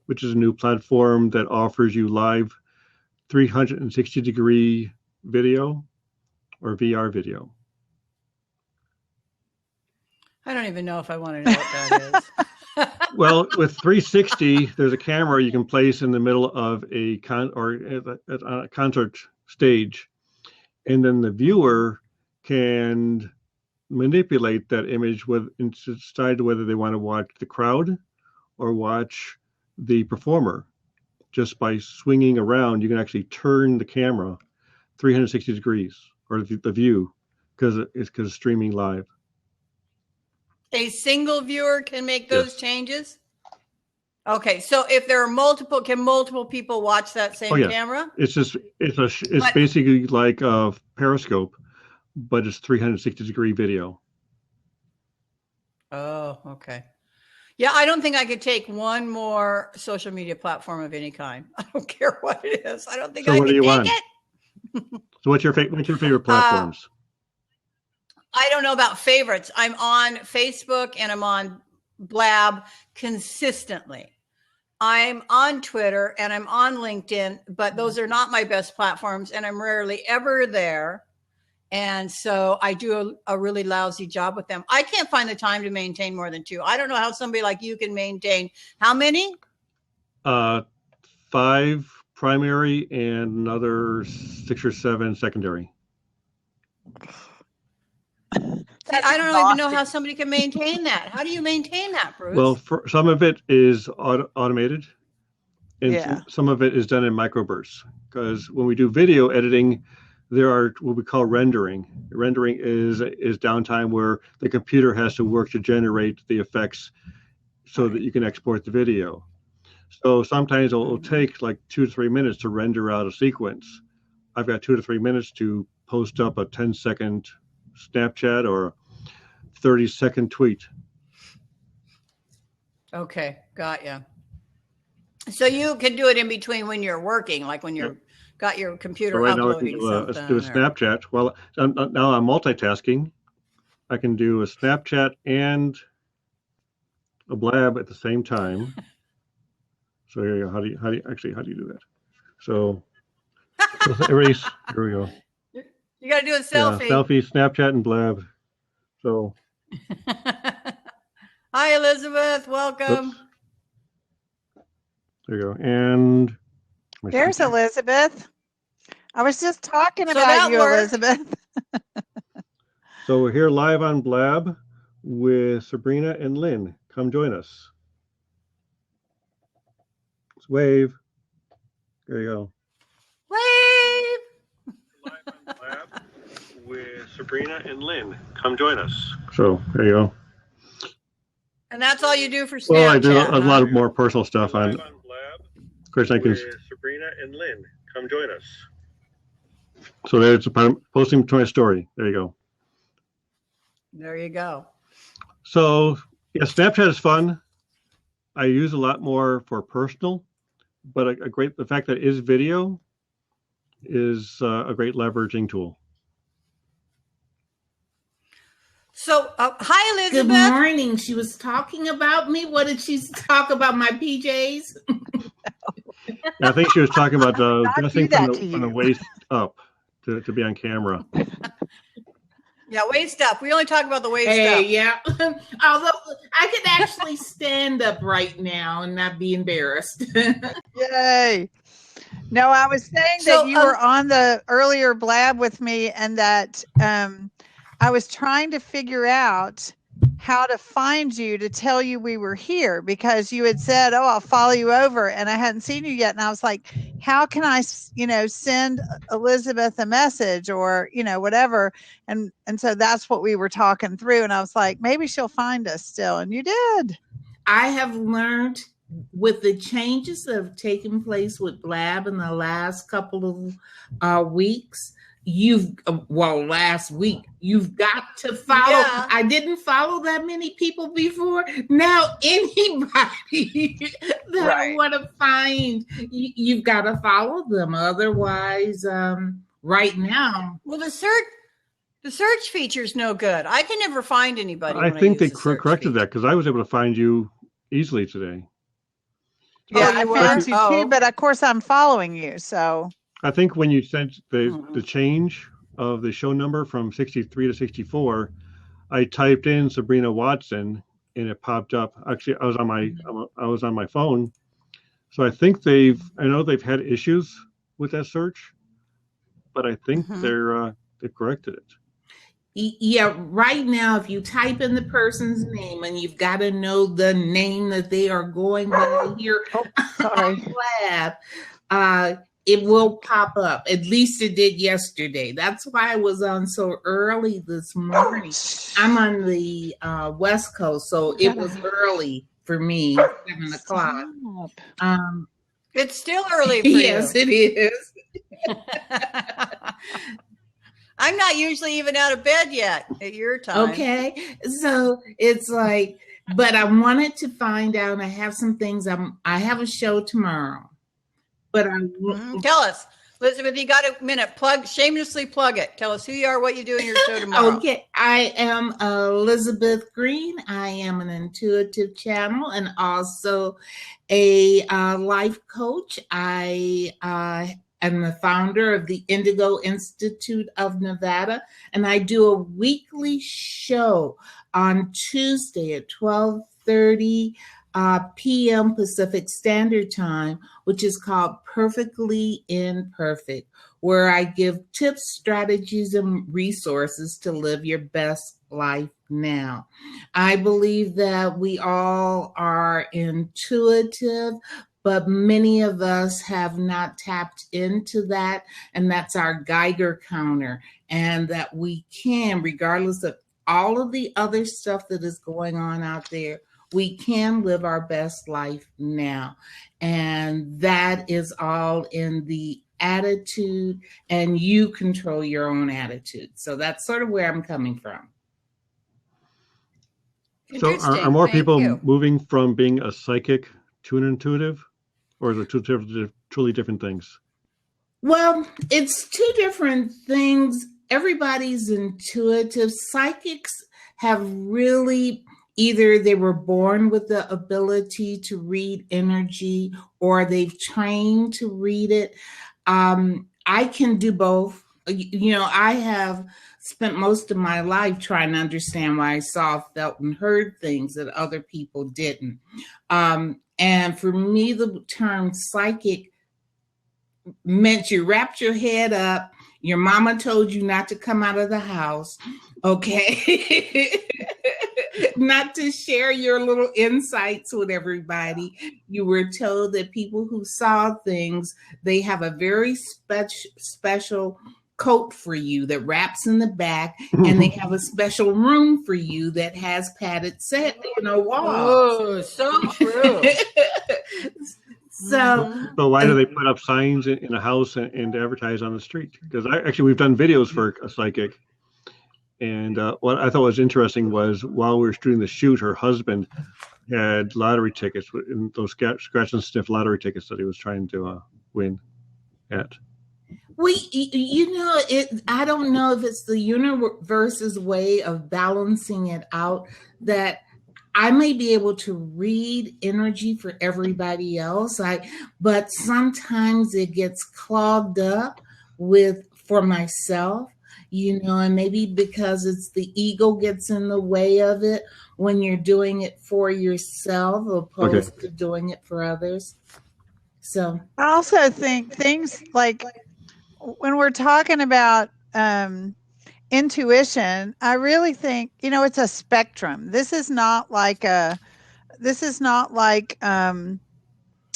S2: which is a new platform that offers you live 360-degree video or VR video.
S1: I don't even know if I want to know what that is.
S2: Well, with 360, there's a camera you can place in the middle of a concert stage, and then the viewer can manipulate that image and decide whether they want to watch the crowd or watch the performer. Just by swinging around, you can actually turn the camera 360 degrees, or the view, because it's streaming live.
S1: A single viewer can make those
S2: Yes.
S1: changes? Okay, so if there are multiple, can multiple people watch that same camera?
S2: It's basically like a Periscope, but it's 360-degree video.
S1: Oh, okay. Yeah, I don't think I could take one more social media platform of any kind. I don't care what it is. I don't think I can take it.
S2: So what's your favorite platforms?
S1: I don't know about favorites. I'm on Facebook and I'm on Blab consistently. I'm on Twitter and I'm on LinkedIn, but those are not my best platforms and I'm rarely ever there. And so I do a really lousy job with them. I can't find the time to maintain more than 2. I don't know how somebody like you can maintain how many?
S2: 5 primary and another 6 or 7 secondary.
S1: See, I don't even know how somebody can maintain that. How do you maintain that, Bruce?
S2: Well, some of it is automated, and some of it is done in microbursts. Because when we do video editing, there are what we call rendering. Rendering is downtime where the computer has to work to generate the effects so that you can export the video. So sometimes it'll take like 2 to 3 minutes to render out a sequence. I've got 2 to 3 minutes to post up a 10-second Snapchat or 30-second tweet.
S1: Okay, got you. So you can do it in between when you're working, like when you're got your computer uploading something.
S2: Let's do a Snapchat. Well, now I'm multitasking. I can do a Snapchat and a Blab at the same time. So here you go. How do you do that? So erase. Here we go.
S1: You got to do a selfie.
S2: Yeah, selfie, Snapchat, and Blab. So.
S1: Hi, Elizabeth. Welcome.
S2: Oops. There you go. And
S3: there's Elizabeth. I was just talking about you, Elizabeth.
S2: So we're here live on Blab with Sabrina and Lynn. Come join us. Let's wave. There you go.
S1: Wave.
S2: Live on Blab with Sabrina and Lynn. Come join us. So there you go.
S1: And that's all you do for Snapchat?
S2: Well, I do a lot of more personal stuff on Blab. Of course, I can.
S4: With Sabrina and Lynn, come join us.
S2: So there's posting to my story. There you go.
S1: There you go.
S2: So yeah, Snapchat is fun. I use a lot more for personal, but the fact that it is video is a great leveraging tool.
S1: So, hi, Elizabeth.
S5: Good morning. She was talking about me. What did she talk about? My PJs?
S2: I think she was talking about dressing from the waist up to be on camera.
S1: Yeah, waist up. We only talk about the waist up.
S5: Yeah. Although I could actually stand up right now and not be embarrassed.
S3: Yay. No, I was saying that you were on the earlier Blab with me and that I was trying to figure out how to find you to tell you we were here because you had said, oh, I'll follow you over. And I hadn't seen you yet. And I was like, how can I, send Elizabeth a message or, whatever. And so that's what we were talking through. And I was like, maybe she'll find us still. And you did.
S5: I have learned with the changes that have taken place with Blab in the last couple of weeks, last week, you've got to follow. Yeah. I didn't follow that many people before. Now, anybody that I want to find, you've got to follow them. Otherwise, right now.
S1: Well, the search feature is no good. I can never find anybody.
S2: I think they corrected that because I was able to find you easily today.
S3: Yeah, I found you too, but of course I'm following you, so.
S2: I think when you sent the change of the show number from 63 to 64, I typed in Sabrina Watson and it popped up. Actually, I was on my phone. So I think I know they've had issues with that search, but I think they've corrected it.
S5: Yeah, right now, if you type in the person's name and you've got to know the name that they are going by here, it will pop up. At least it did yesterday. That's why I was on so early this morning. I'm on the West Coast, so it was early for me, 7 o'clock.
S1: It's still early for
S5: Yes,
S1: you.
S5: it is.
S1: I'm not usually even out of bed yet at your time.
S5: Okay. So it's like, but I wanted to find out. I have some things. I have a show tomorrow, but
S1: Tell us, Elizabeth, you got a minute. Shamelessly plug it. Tell us who you are, what you do in your show tomorrow.
S5: Okay. I am Elizabeth Green. I am an intuitive channel and also a life coach. I am the founder of the Indigo Institute of Nevada, and I do a weekly show on Tuesday at 12:30 p.m. Pacific Standard Time, which is called Perfectly Imperfect, where I give tips, strategies, and resources to live your best life now. I believe that we all are intuitive, but many of us have not tapped into that, and that's our Geiger counter, and that we can, regardless of all of the other stuff that is going on out there, we can live our best life now. And that is all in the attitude, and you control your own attitude. So that's sort of where I'm coming from.
S2: So are more people moving from being a psychic to an intuitive, or is it two truly different things?
S5: Well, it's two different things. Everybody's intuitive. Psychics have really, either they were born with the ability to read energy or they've trained to read it. I can do both. You know, I have spent most of my life trying to understand why I saw, felt, and heard things that other people didn't. And for me, the term psychic meant you wrapped your head up. Your mama told you not to come out of the house, okay? Not to share your little insights with everybody. You were told that people who saw things, they have a very special coat for you that wraps in the back, and they have a special room for you that has padded walls.
S1: Oh, so true.
S5: So
S2: why do they put up signs in a house and advertise on the street? Because we've done videos for a psychic, and what I thought was interesting was while we were shooting the shoot, her husband had lottery tickets, those scratch and sniff lottery tickets that he was trying to win at.
S5: I don't know if it's the universe's way of balancing it out, that I may be able to read energy for everybody else, but sometimes it gets clogged up for myself, and maybe because it's the ego gets in the way of it when you're doing it for yourself opposed to doing it for others. So
S3: I also think things like when we're talking about intuition, I really think, it's a spectrum. This is not like it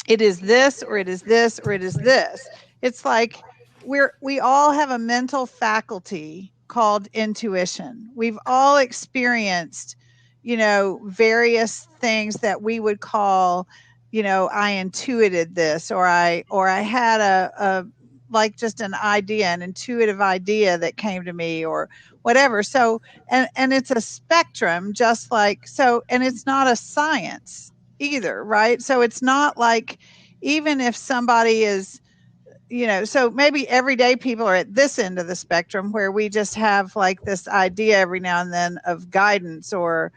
S3: is this, or it is this, or it is this. It's like we all have a mental faculty called intuition. We've all experienced, various things that we would call, I intuited this, or I had a like just an idea, an intuitive idea that came to me or whatever. So, and it's a spectrum, just like, so, and it's not a science either, right? So it's not like, even if somebody is, so maybe everyday people are at this end of the spectrum where we just have like this idea every now and then of guidance, or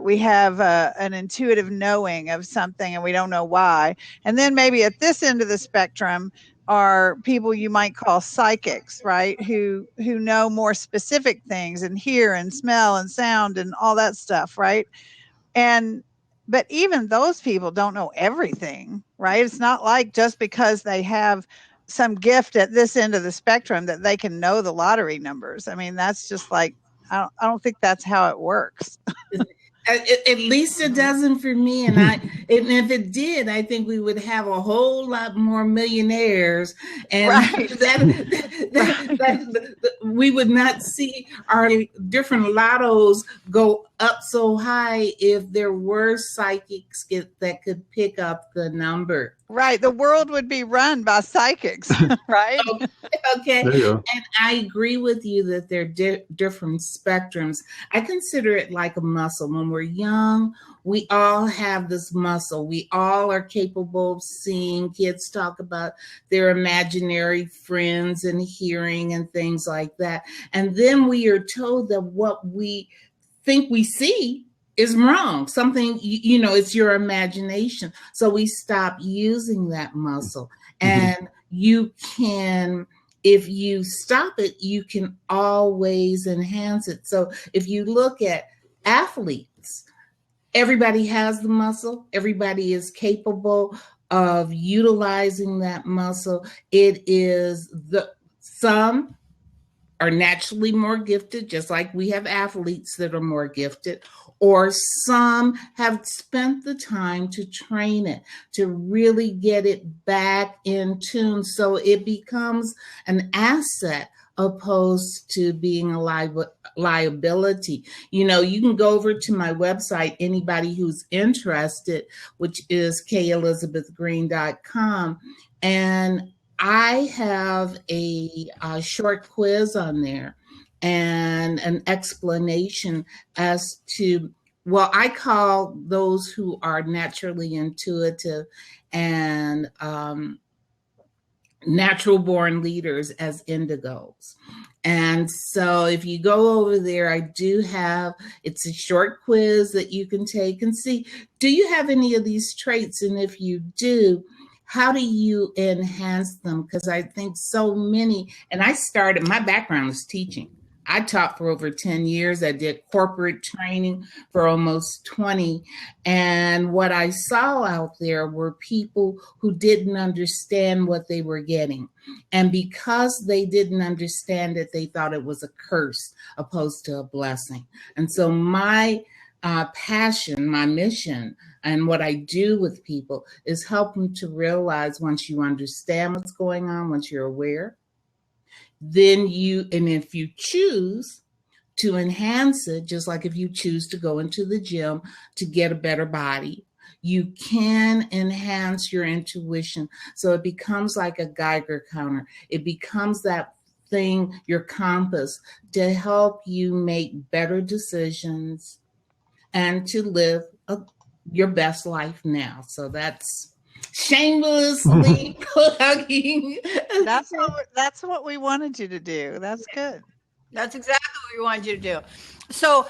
S3: we have an intuitive knowing of something and we don't know why. And then maybe at this end of the spectrum are people you might call psychics, right? Who know more specific things and hear and smell and sound and all that stuff, right? But even those people don't know everything, right? It's not like just because they have some gift at this end of the spectrum that they can know the lottery numbers. I mean, that's just like, I don't think that's how it works.
S5: At least it doesn't for me. And if it did, I think we would have a whole lot more millionaires, and
S3: right.
S5: that we would not see our different lottos go up so high if there were psychics that could pick up the number.
S3: Right. The world would be run by psychics, right?
S5: Okay.
S2: There you go.
S5: And I agree with you that they're different spectrums. I consider it like a muscle. When we're young, we all have this muscle. We all are capable of seeing. Kids talk about their imaginary friends and hearing and things like that. And then we are told that what we think we see is wrong. Something, it's your imagination. So we stop using that muscle. And you can, if you stop it, you can always enhance it. So if you look at athletes, everybody has the muscle. Everybody is capable of utilizing that muscle. It is some are naturally more gifted, just like we have athletes that are more gifted, or some have spent the time to train it, to really get it back in tune so it becomes an asset opposed to being a liability. You can go over to my website, anybody who's interested, which is kelizabethgreen.com, and I have a short quiz on there and an explanation as to, well, I call those who are naturally intuitive and natural born leaders as indigos. And so if you go over there, I do have, it's a short quiz that you can take and see, do you have any of these traits? And if you do, how do you enhance them? Because I think so many, and my background is teaching. I taught for over 10 years. I did corporate training for almost 20. And what I saw out there were people who didn't understand what they were getting. And because they didn't understand it, they thought it was a curse opposed to a blessing. And so my passion, my mission, and what I do with people is help them to realize once you understand what's going on, once you're aware, then if you choose to enhance it, just like if you choose to go into the gym to get a better body, you can enhance your intuition. So it becomes like a Geiger counter. It becomes that thing, your compass, to help you make better decisions and to live your best life now. So that's shamelessly plugging.
S3: That's what we wanted you to do. That's good.
S1: That's exactly what we wanted you to do. So,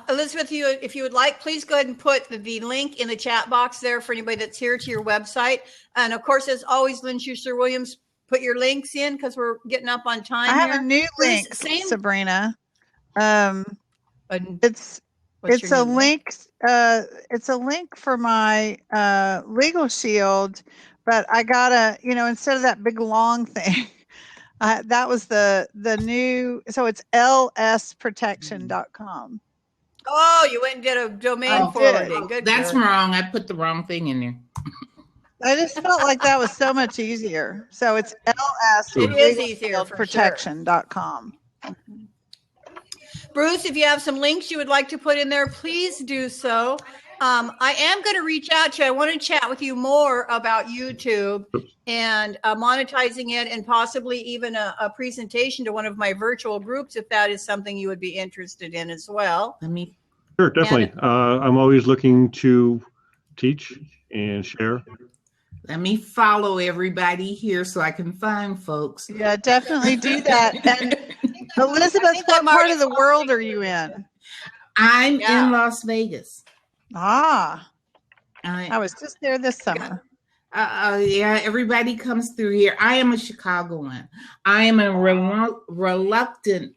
S1: Elizabeth, if you would like, please go ahead and put the link in the chat box there for anybody that's here to your website. And of course, as always, Lynn Schussler-Williams, put your links in because we're getting up on time.
S3: I have a new link, Sabrina. It's a link. It's a link for my Legal Shield, but I gotta, instead of that big long thing, that was the new. So it's lsprotection.com.
S1: Oh, you went and did a domain forwarding. Good.
S5: That's wrong. I put the wrong thing in there.
S3: I just felt like that was so much easier. So it's
S1: lsprotection.com. Bruce, if you have some links you would like to put in there, please do so. I am going to reach out to you. I want to chat with you more about YouTube and monetizing it, and possibly even a presentation to one of my virtual groups, if that is something you would be interested in as well.
S2: Sure, definitely. I'm always looking to teach and share.
S5: Let me follow everybody here so I can find folks.
S3: Yeah, definitely do that. And Elizabeth, what part of the world are you in?
S5: I'm in Las Vegas.
S3: I was just there this summer.
S5: Yeah, everybody comes through here. I am a Chicagoan. I am a reluctant.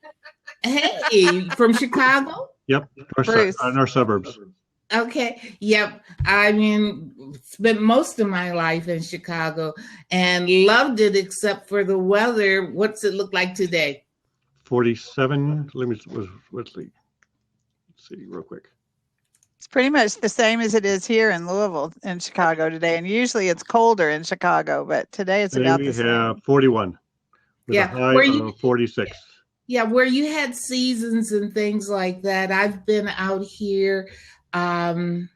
S5: Hey, from Chicago?
S2: Yep, in our suburbs.
S5: Okay. Yep. Spent most of my life in Chicago and loved it, except for the weather. What's it look like today?
S2: 47. Let's see real quick.
S3: It's pretty much the same as it is here in Louisville in Chicago today. And usually it's colder in Chicago, but today it's about the same.
S2: We have 41 with a high of 46.
S5: Yeah, where you had seasons and things like that. I've been out here for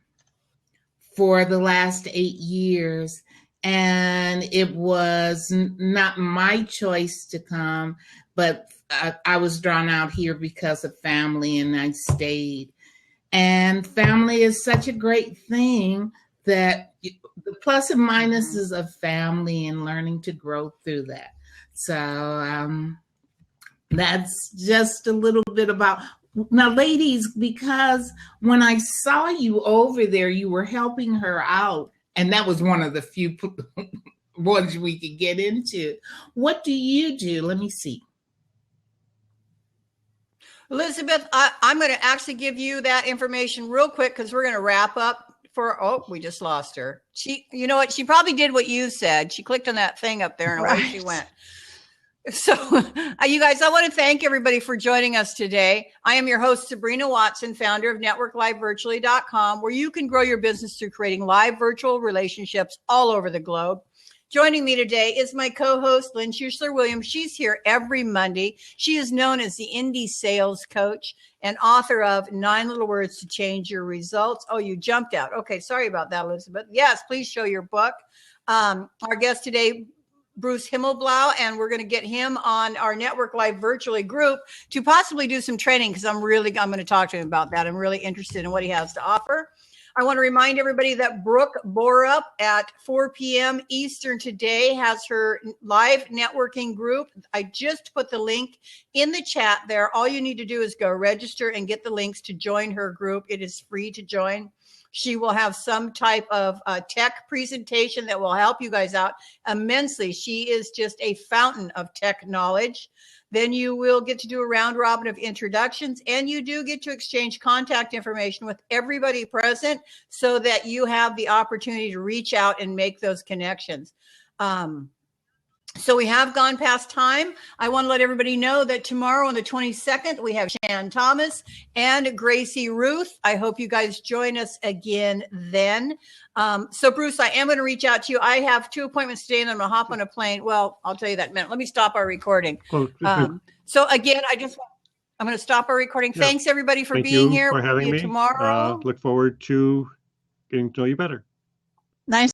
S5: the last 8 years, and it was not my choice to come, but I was drawn out here because of family, and I stayed. And family is such a great thing, that the plus and minuses of family and learning to grow through that. So that's just a little bit about. Now, ladies, because when I saw you over there, you were helping her out, and that was one of the few ones we could get into. What do you do? Let me see.
S1: Elizabeth, I'm going to actually give you that information real quick because we're going to wrap up we just lost her. You know what? She probably did what you said. She clicked on that thing up there and away she went. So you guys, I want to thank everybody for joining us today. I am your host, Sabrina Watson, founder of NetworkLiveVirtually.com, where you can grow your business through creating live virtual relationships all over the globe. Joining me today is my co-host, Lynn Schussler-Williams. She's here every Monday. She is known as the Indie Sales Coach and author of 9 Little Words to Change Your Results. Oh, you jumped out. Okay, sorry about that, Elizabeth. Yes, please show your book. Our guest today, Bruce Himmelblau, and we're going to get him on our Network Live Virtually group to possibly do some training, because I'm going to talk to him about that. I'm really interested in what he has to offer. I want to remind everybody that Brooke Borup at 4 p.m. Eastern today has her live networking group. I just put the link in the chat there. All you need to do is go register and get the links to join her group. It is free to join. She will have some type of tech presentation that will help you guys out immensely. She is just a fountain of tech knowledge. Then you will get to do a round robin of introductions, and you do get to exchange contact information with everybody present so that you have the opportunity to reach out and make those connections. So we have gone past time. I want to let everybody know that tomorrow on the 22nd, we have Shan Thomas and Gracie Ruth. I hope you guys join us again then. So Bruce, I am going to reach out to you. I have 2 appointments today and I'm going to hop on a plane. Well, I'll tell you that in a minute. Let me stop our recording. So again, I'm going to stop our recording. Yeah. Thanks everybody for being here.
S2: Thank you for having me.
S1: Tomorrow.
S2: Look forward to getting to know you better.
S3: Nice